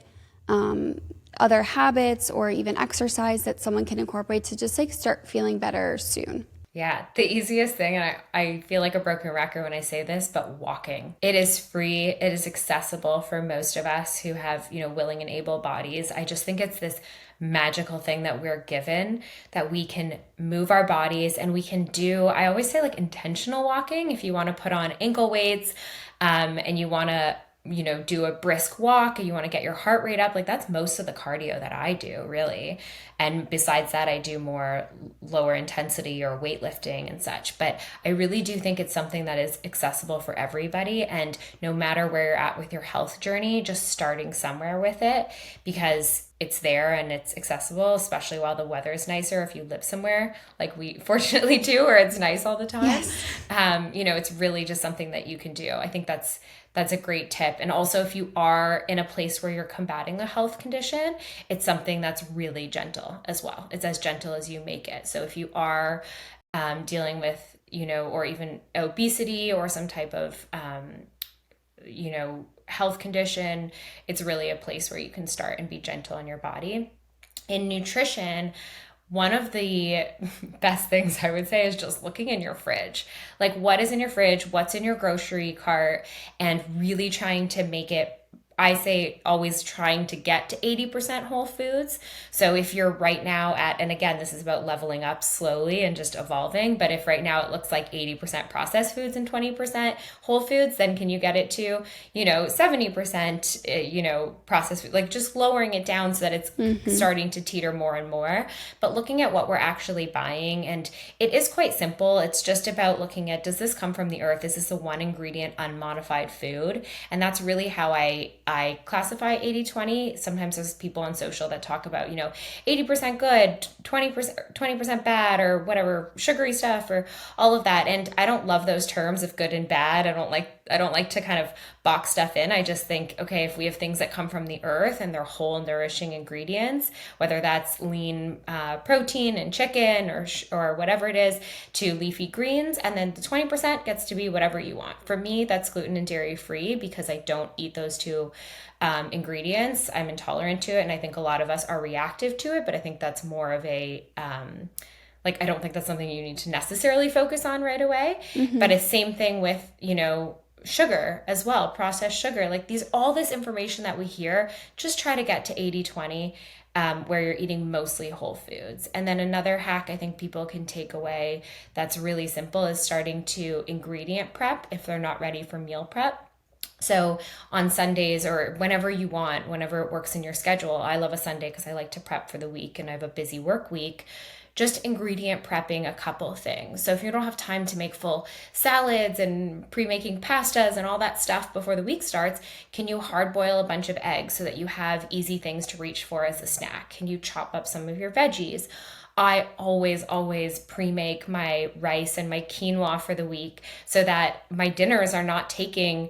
other habits, or even exercise, that someone can incorporate to just like start feeling better soon? Yeah, the easiest thing, and I feel like a broken record when I say this, but walking. It is free. It is accessible for most of us who have, willing and able bodies. I just think it's this magical thing that we're given, that we can move our bodies and we can do, I always say, like intentional walking. If you want to put on ankle weights, and you want to do a brisk walk, and you want to get your heart rate up, like that's most of the cardio that I do, really. And besides that, I do more lower intensity or weightlifting and such. But I really do think it's something that is accessible for everybody. And no matter where you're at with your health journey, just starting somewhere with it, because it's there and it's accessible, especially while the weather is nicer. If you live somewhere like we fortunately do, where it's nice all the time, Yes. It's really just something that you can do. I think that's a great tip. And also, if you are in a place where you're combating a health condition, it's something that's really gentle as well. It's as gentle as you make it. So if you are dealing with, or even obesity or some type of, health condition, it's really a place where you can start and be gentle on your body. In nutrition, one of the best things I would say is just looking in your fridge. Like, what is in your fridge? What's in your grocery cart? And really trying to make it, I say always trying to get to 80% whole foods. So if you're right now at, and again, this is about leveling up slowly and just evolving, but if right now it looks like 80% processed foods and 20% whole foods, then can you get it to, 70%, processed food, like just lowering it down so that it's starting to teeter more and more, but looking at what we're actually buying. And it is quite simple. It's just about looking at, does this come from the earth? Is this a one ingredient unmodified food? And that's really how I classify 80-20. Sometimes there's people on social that talk about, 80% good, 20% bad, or whatever, sugary stuff or all of that. And I don't love those terms of good and bad. I don't like to kind of box stuff in. I just think, okay, if we have things that come from the earth and they're whole nourishing ingredients, whether that's lean protein and chicken or whatever it is, to leafy greens, and then the 20% gets to be whatever you want. For me, that's gluten and dairy free because I don't eat those two ingredients. I'm intolerant to it, and I think a lot of us are reactive to it, but I think that's more of a I don't think that's something you need to necessarily focus on right away. But it's same thing with, sugar as well, processed sugar. Like all this information that we hear, just try to get to 80-20, where you're eating mostly whole foods. And then another hack I think people can take away that's really simple is starting to ingredient prep if they're not ready for meal prep. So on Sundays or whenever you want, whenever it works in your schedule, I love a Sunday because I like to prep for the week and I have a busy work week. Just ingredient prepping a couple things. So if you don't have time to make full salads and pre-making pastas and all that stuff before the week starts, can you hard boil a bunch of eggs so that you have easy things to reach for as a snack? Can you chop up some of your veggies? I always pre-make my rice and my quinoa for the week so that my dinners are not taking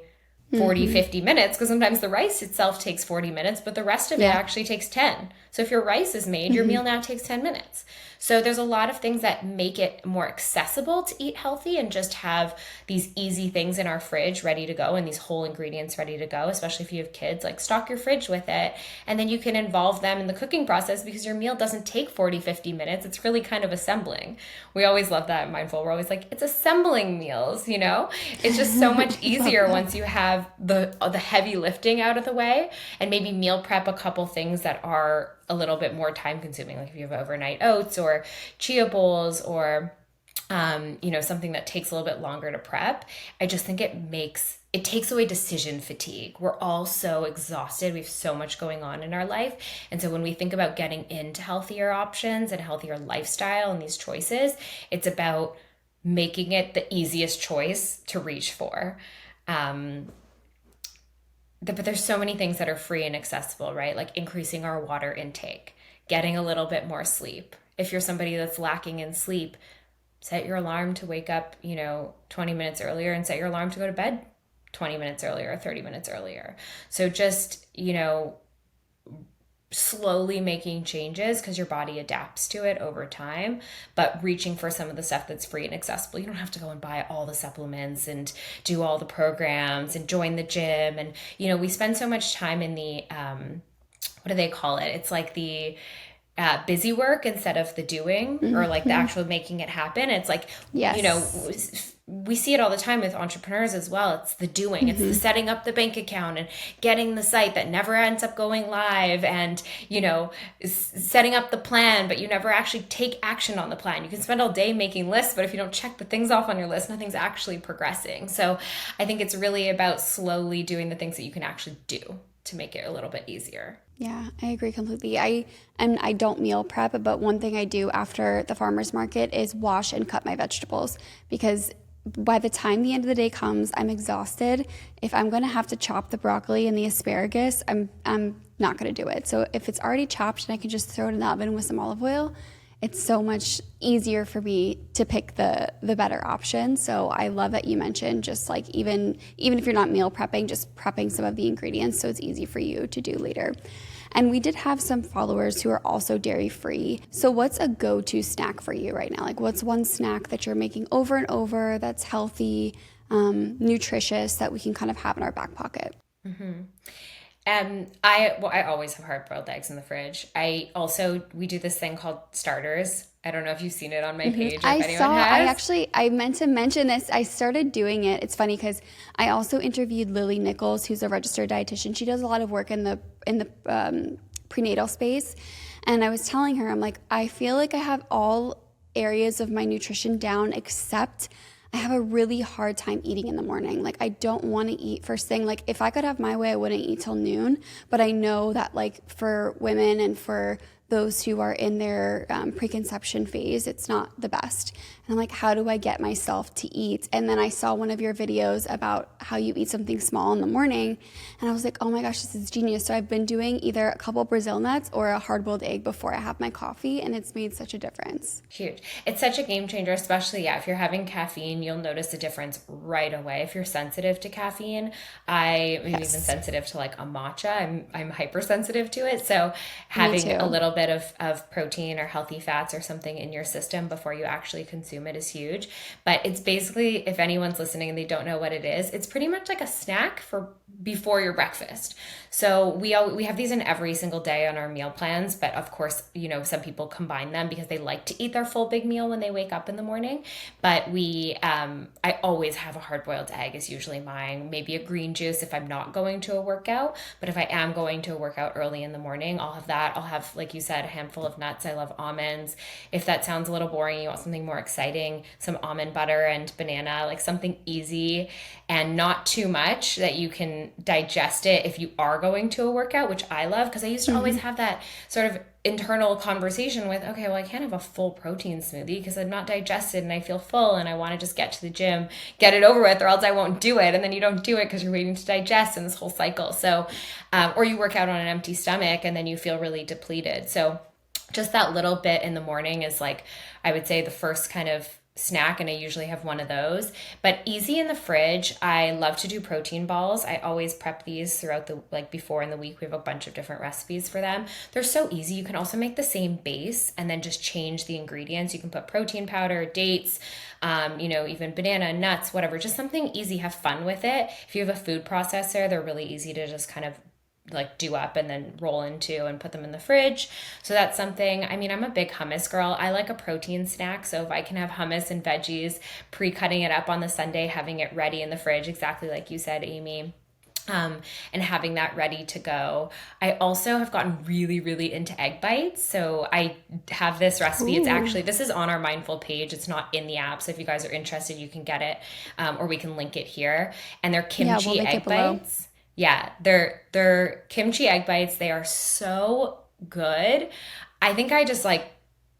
50 minutes, because sometimes the rice itself takes 40 minutes, but the rest of it actually takes 10. So if your rice is made, your meal now takes 10 minutes. So there's a lot of things that make it more accessible to eat healthy and just have these easy things in our fridge ready to go and these whole ingredients ready to go, especially if you have kids. Like, stock your fridge with it, and then you can involve them in the cooking process because your meal doesn't take 50 minutes. It's really kind of assembling. We always love that at Mindful. We're always like, it's assembling meals, It's just so much easier once you have the heavy lifting out of the way, and maybe meal prep a couple things that are a little bit more time consuming, like if you have overnight oats or chia bowls or something that takes a little bit longer to prep. I just think it takes away decision fatigue. We're all so exhausted. We have so much going on in our life. And so when we think about getting into healthier options and healthier lifestyle and these choices, it's about making it the easiest choice to reach for. But there's so many things that are free and accessible, right? Like increasing our water intake, getting a little bit more sleep. If you're somebody that's lacking in sleep, set your alarm to wake up, 20 minutes earlier, and set your alarm to go to bed 20 minutes earlier or 30 minutes earlier. So just, slowly making changes because your body adapts to it over time, but reaching for some of the stuff that's free and accessible. You don't have to go and buy all the supplements and do all the programs and join the gym. And, we spend so much time in the, what do they call it? It's like the busy work instead of the doing, or like the actual making it happen. It's like, we see it all the time with entrepreneurs as well. It's the doing, it's the setting up the bank account and getting the site that never ends up going live, and, setting up the plan, but you never actually take action on the plan. You can spend all day making lists, but if you don't check the things off on your list, nothing's actually progressing. So I think it's really about slowly doing the things that you can actually do to make it a little bit easier. Yeah, I agree completely. I don't meal prep, but one thing I do after the farmer's market is wash and cut my vegetables, because by the time the end of the day comes, I'm exhausted. If I'm going to have to chop the broccoli and the asparagus, I'm not going to do it. So if it's already chopped and I can just throw it in the oven with some olive oil, it's so much easier for me to pick the better option. So I love that you mentioned just like even if you're not meal prepping, just prepping some of the ingredients so it's easy for you to do later. And we did have some followers who are also dairy free. So what's a go-to snack for you right now? Like what's one snack that you're making over and over that's healthy, nutritious, that we can kind of have in our back pocket? I always have hard boiled eggs in the fridge. We do this thing called starters. I don't know if you've seen it on my page or if anyone has. I meant to mention this. I started doing it. It's funny because I also interviewed Lily Nichols, who's a registered dietitian. She does a lot of work in the prenatal space. And I was telling her, I'm like, I feel like I have all areas of my nutrition down except I have a really hard time eating in the morning. Like I don't want to eat first thing. Like if I could have my way, I wouldn't eat till noon. But I know that like for women and for those who are in their preconception phase, it's not the best. And I'm like, how do I get myself to eat? And then I saw one of your videos about how you eat something small in the morning. And I was like, oh my gosh, this is genius. So I've been doing either a couple Brazil nuts or a hard-boiled egg before I have my coffee. And it's made such a difference. Huge. It's such a game changer, especially, if you're having caffeine, you'll notice a difference right away. If you're sensitive to caffeine, I am even sensitive to like a matcha. I'm hypersensitive to it. So having a little bit of protein or healthy fats or something in your system before you actually consume it is huge. But it's basically, if anyone's listening and they don't know what it is, it's pretty much like a snack for before your breakfast. So we have these in every single day on our meal plans, but of course, some people combine them because they like to eat their full big meal when they wake up in the morning. But I always have a hard-boiled egg is usually mine, maybe a green juice if I'm not going to a workout. But if I am going to a workout early in the morning, I'll have that. I'll have, like you said, a handful of nuts. I love almonds. If that sounds a little boring, you want something more exciting, some almond butter and banana, like something easy and not too much that you can digest it if you are going to a workout, which I love because I used to always have that sort of internal conversation with, okay, well, I can't have a full protein smoothie because I'm not digested and I feel full and I want to just get to the gym, get it over with, or else I won't do it. And then you don't do it because you're waiting to digest in this whole cycle. So, or you work out on an empty stomach and then you feel really depleted. So just that little bit in the morning is like, I would say the first kind of snack, and I usually have one of those. But easy in the fridge, I love to do protein balls. I always prep these throughout before in the week. We have a bunch of different recipes for them. They're so easy. You can also make the same base and then just change the ingredients. You can put protein powder, dates, even banana, nuts, whatever, just something easy. Have fun with it. If you have a food processor, they're really easy to just kind of like do up and then roll into and put them in the fridge. So that's something. I mean, I'm a big hummus girl. I like a protein snack. So if I can have hummus and veggies, pre-cutting it up on the Sunday, having it ready in the fridge, exactly like you said, Amy, and having that ready to go. I also have gotten really, really into egg bites. So I have this recipe. This is on our Mindful page. It's not in the app. So if you guys are interested, you can get it, or we can link it here. And they're kimchi egg bites. Yeah, they're kimchi egg bites. They are so good. I think I just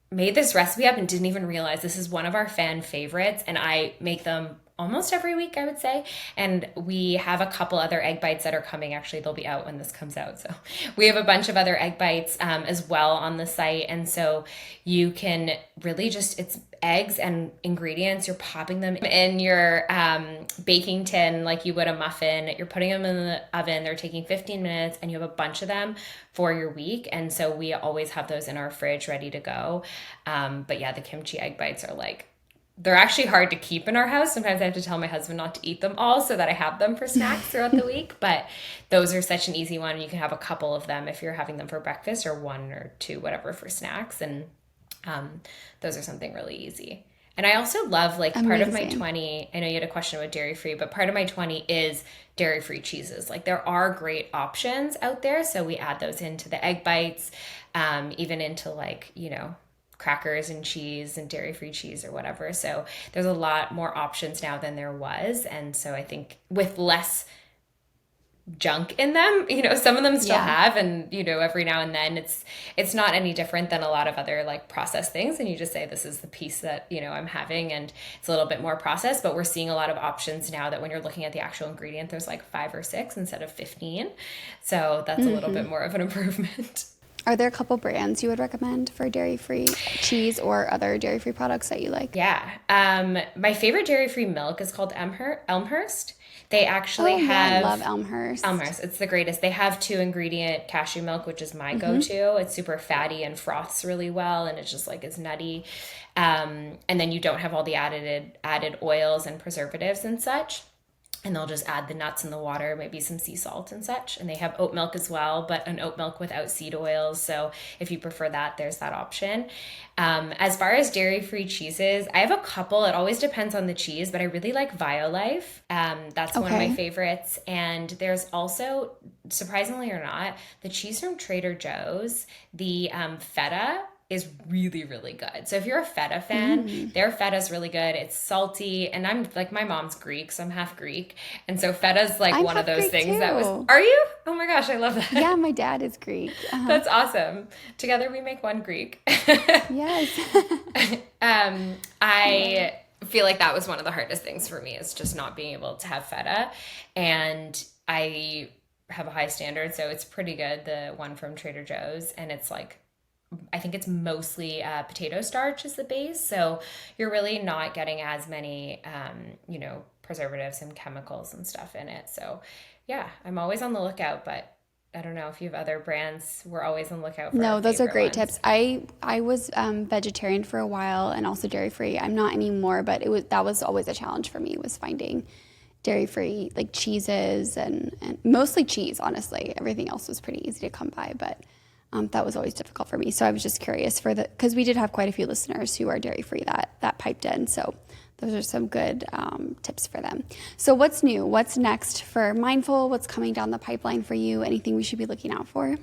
made this recipe up and didn't even realize this is one of our fan favorites, and I make them almost every week, I would say. And we have a couple other egg bites that are coming. Actually, they'll be out when this comes out. So we have a bunch of other egg bites as well on the site. And so you can really it's eggs and ingredients. You're popping them in your baking tin like you would a muffin. You're putting them in the oven. They're taking 15 minutes and you have a bunch of them for your week. And so we always have those in our fridge ready to go. But yeah, the kimchi egg bites are they're actually hard to keep in our house. Sometimes I have to tell my husband not to eat them all so that I have them for snacks throughout the week. But those are such an easy one. You can have a couple of them if you're having them for breakfast, or one or two, whatever, for snacks. And those are something really easy. And I also love part of my 20, I know you had a question about dairy free, but part of my 20 is dairy free cheeses. There are great options out there. So we add those into the egg bites, even into crackers and cheese and dairy-free cheese or whatever. So there's a lot more options now than there was. And so I think with less junk in them. Some of them still Yeah. have, and every now and then it's not any different than a lot of other like processed things, and you just say this is the piece that I'm having, and it's a little bit more processed. But we're seeing a lot of options now that when you're looking at the actual ingredient, there's like 5 or 6 instead of 15, so that's a little bit more of an improvement. Are there a couple brands you would recommend for dairy-free cheese or other dairy-free products that you like? Yeah. My favorite dairy-free milk is called Elmhurst. They actually Oh, yeah, I have love Elmhurst. Elmhurst. It's the greatest. They have 2-ingredient cashew milk, which is my go-to. It's super fatty and froths really well, and it's just like it's nutty. And then you don't have all the added oils and preservatives and such. And they'll just add the nuts in the water, maybe some sea salt and such. And they have oat milk as well, but an oat milk without seed oils. So if you prefer that, there's that option. As far as dairy-free cheeses, I have a couple. It always depends on the cheese, but I really like Violife. That's one of my favorites. And there's also, surprisingly or not, the cheese from Trader Joe's, the feta is really, really good. So if you're a feta fan, their feta is really good. It's salty, and I'm like, my mom's Greek, so I'm half Greek. And so feta's like I'm one of half those Greek things too. that was, are you? Oh my gosh, I love that. Yeah, my dad is Greek. That's awesome. Together we make one Greek. Yes. I feel like that was one of the hardest things for me, is just not being able to have feta. And I have a high standard, so it's pretty good, the one from Trader Joe's. And it's like, I think it's mostly potato starch is the base. So you're really not getting as many, preservatives and chemicals and stuff in it. So yeah, I'm always on the lookout, but I don't know if you have other brands. We're always on the lookout for No, those are great ones. tips. I was vegetarian for a while and also dairy free. I'm not anymore, but that was always a challenge for me, was finding dairy free like cheeses and mostly cheese. Honestly, everything else was pretty easy to come by, but that was always difficult for me. So I was just curious because we did have quite a few listeners who are dairy free that piped in. So those are some good tips for them. So what's new? What's next for Mindful? What's coming down the pipeline for you? Anything we should be looking out for?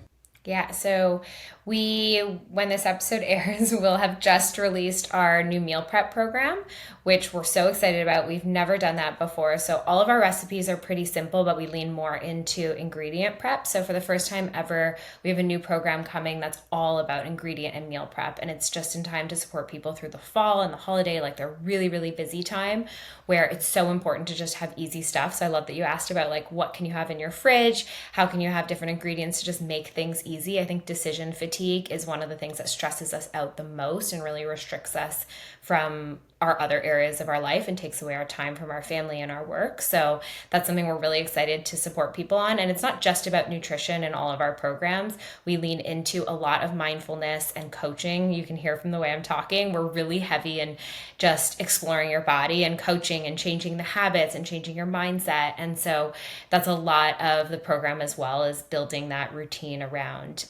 Yeah, so when this episode airs, we'll have just released our new meal prep program, which we're so excited about. We've never done that before. So all of our recipes are pretty simple, but we lean more into ingredient prep. So for the first time ever, we have a new program coming that's all about ingredient and meal prep. And it's just in time to support people through the fall and the holiday, like their really, really busy time, where it's so important to just have easy stuff. So I love that you asked about like, what can you have in your fridge? How can you have different ingredients to just make things easy? I think decision fatigue is one of the things that stresses us out the most and really restricts us from our other areas of our life and takes away our time from our family and our work. So that's something we're really excited to support people on. And it's not just about nutrition in all of our programs. We lean into a lot of mindfulness and coaching. You can hear from the way I'm talking. We're really heavy in just exploring your body and coaching and changing the habits and changing your mindset. And so that's a lot of the program, as well as building that routine around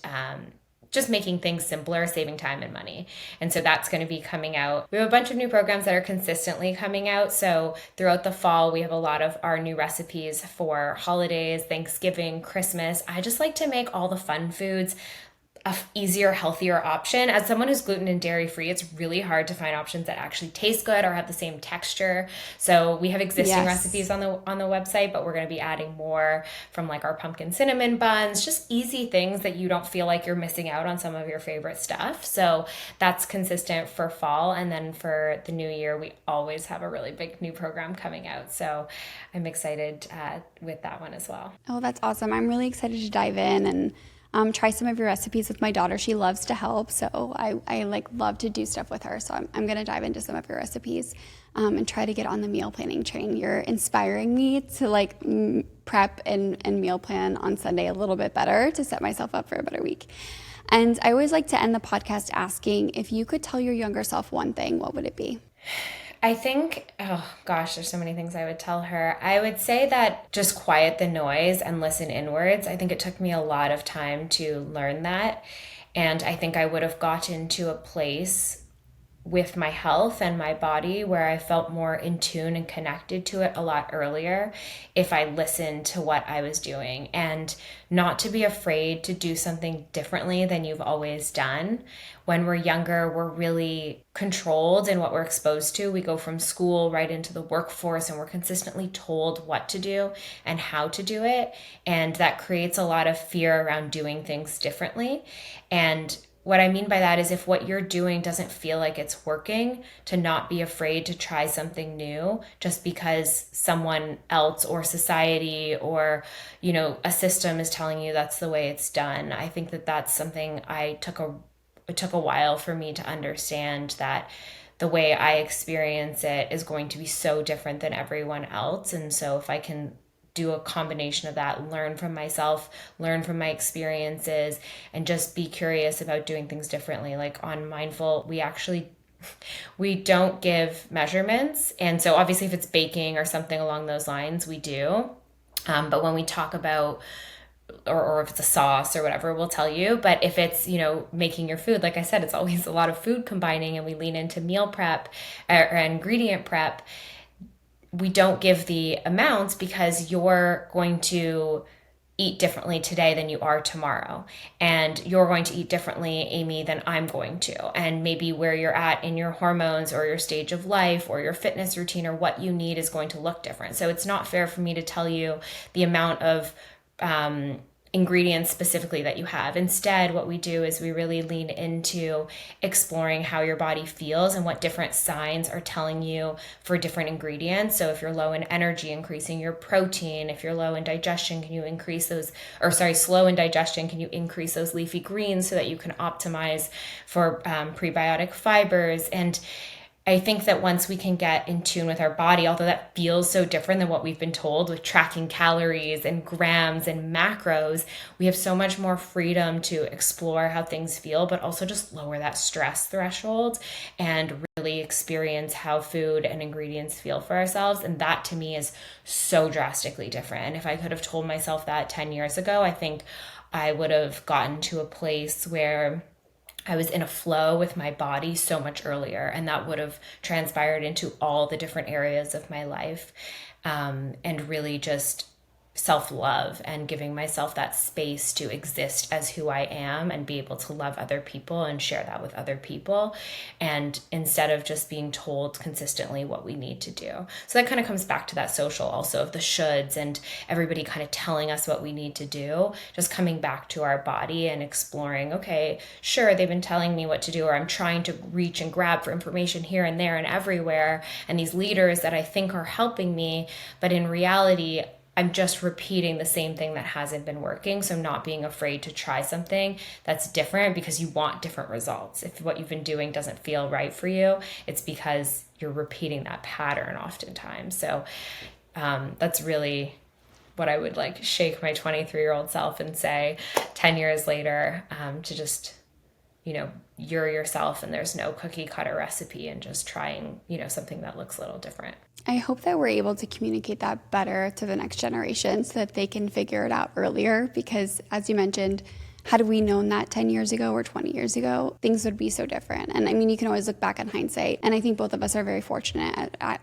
just making things simpler, saving time and money. And so that's going to be coming out. We have a bunch of new programs that are consistently coming out. So throughout the fall, we have a lot of our new recipes for holidays, Thanksgiving, Christmas. I just like to make all the fun foods a easier, healthier option. As someone who's gluten and dairy free, it's really hard to find options that actually taste good or have the same texture. So we have existing recipes on the website, but we're going to be adding more, from like our pumpkin cinnamon buns, just easy things that you don't feel like you're missing out on some of your favorite stuff. So that's consistent for fall. And then for the new year, we always have a really big new program coming out. So I'm excited with that one as well. Oh, that's awesome. I'm really excited to dive in and try some of your recipes with my daughter. She loves to help, so I like love to do stuff with her. So I'm going to dive into some of your recipes and try to get on the meal planning train. You're inspiring me to like prep and meal plan on Sunday a little bit better to set myself up for a better week. And I always like to end the podcast asking, if you could tell your younger self one thing, what would it be? I think, oh gosh, there's so many things I would tell her. I would say that just quiet the noise and listen inwards. I think it took me a lot of time to learn that. And I think I would have gotten to a place with my health and my body, where I felt more in tune and connected to it a lot earlier if I listened to what I was doing, and not to be afraid to do something differently than you've always done. When we're younger, we're really controlled in what we're exposed to. We go from school right into the workforce and we're consistently told what to do and how to do it. And that creates a lot of fear around doing things differently. And what I mean by that is if what you're doing doesn't feel like it's working, to not be afraid to try something new just because someone else or society or, a system is telling you that's the way it's done. I think that that's something it took a while for me to understand, that the way I experience it is going to be so different than everyone else. And so if I can do a combination of that, learn from myself, learn from my experiences, and just be curious about doing things differently. Like on Mindful, we don't give measurements. And so obviously if it's baking or something along those lines, we do. But when we talk about, or if it's a sauce or whatever, we'll tell you. But if it's, making your food, like I said, it's always a lot of food combining, and we lean into meal prep or ingredient prep. We don't give the amounts because you're going to eat differently today than you are tomorrow. And you're going to eat differently, Amy, than I'm going to. And maybe where you're at in your hormones or your stage of life or your fitness routine or what you need is going to look different. So it's not fair for me to tell you the amount of ingredients specifically that you have. Instead, what we do is we really lean into exploring how your body feels and what different signs are telling you for different ingredients. So if you're low in energy, increasing your protein. If you're low in digestion, can you increase those, slow in digestion, can you increase those leafy greens so that you can optimize for prebiotic fibers? And I think that once we can get in tune with our body, although that feels so different than what we've been told with tracking calories and grams and macros, we have so much more freedom to explore how things feel, but also just lower that stress threshold and really experience how food and ingredients feel for ourselves. And that to me is so drastically different. And if I could have told myself that 10 years ago, I think I would have gotten to a place where I was in a flow with my body so much earlier, and that would have transpired into all the different areas of my life, and really just self-love and giving myself that space to exist as who I am and be able to love other people and share that with other people, and instead of just being told consistently what we need to do. So that kind of comes back to that social also of the shoulds and everybody kind of telling us what we need to do, just coming back to our body and exploring, okay, sure, they've been telling me what to do, or I'm trying to reach and grab for information here and there and everywhere, and these leaders that I think are helping me, but in reality, I'm just repeating the same thing that hasn't been working. So not being afraid to try something that's different because you want different results. If what you've been doing doesn't feel right for you, it's because you're repeating that pattern oftentimes. So that's really what I would shake my 23-year-old self and say 10 years later, to just, you're yourself and there's no cookie cutter recipe, and just trying, something that looks a little different. I hope that we're able to communicate that better to the next generation so that they can figure it out earlier, because as you mentioned, had we known that 10 years ago or 20 years ago, things would be so different. And I mean, you can always look back on hindsight, and I think both of us are very fortunate at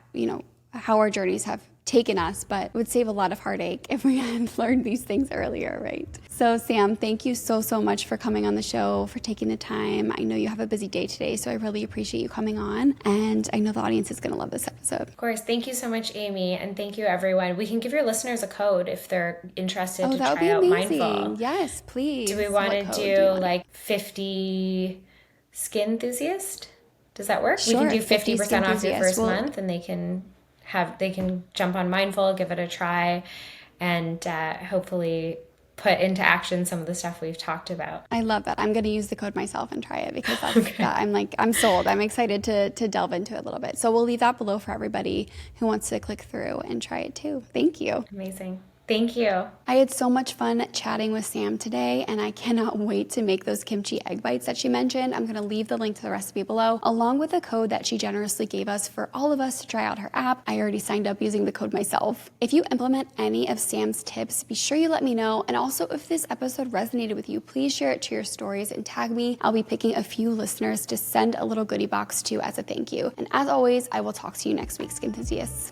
how our journeys have taken us, but it would save a lot of heartache if we had learned these things earlier, right? So Sam, thank you so much for coming on the show, for taking the time. I know you have a busy day today, so I really appreciate you coming on, and I know the audience is going to love this episode. Of course. Thank you so much, Amy, and thank you, everyone. We can give your listeners a code if they're interested to try out Mindful. Yes, please. Do we want to do 50 skin enthusiast? Does that work? Sure, we can do 50% off your first well, month, and they can jump on Mindful, give it a try, and hopefully put into action some of the stuff we've talked about. I love that. I'm going to use the code myself and try it, because I'm sold. I'm excited to delve into it a little bit. So we'll leave that below for everybody who wants to click through and try it too. Thank you. Amazing. Thank you. I had so much fun chatting with Sam today, and I cannot wait to make those kimchi egg bites that she mentioned. I'm going to leave the link to the recipe below, along with a code that she generously gave us for all of us to try out her app. I already signed up using the code myself. If you implement any of Sam's tips, be sure you let me know. And also, if this episode resonated with you, please share it to your stories and tag me. I'll be picking a few listeners to send a little goodie box to as a thank you. And as always, I will talk to you next week, Skin Enthusiasts.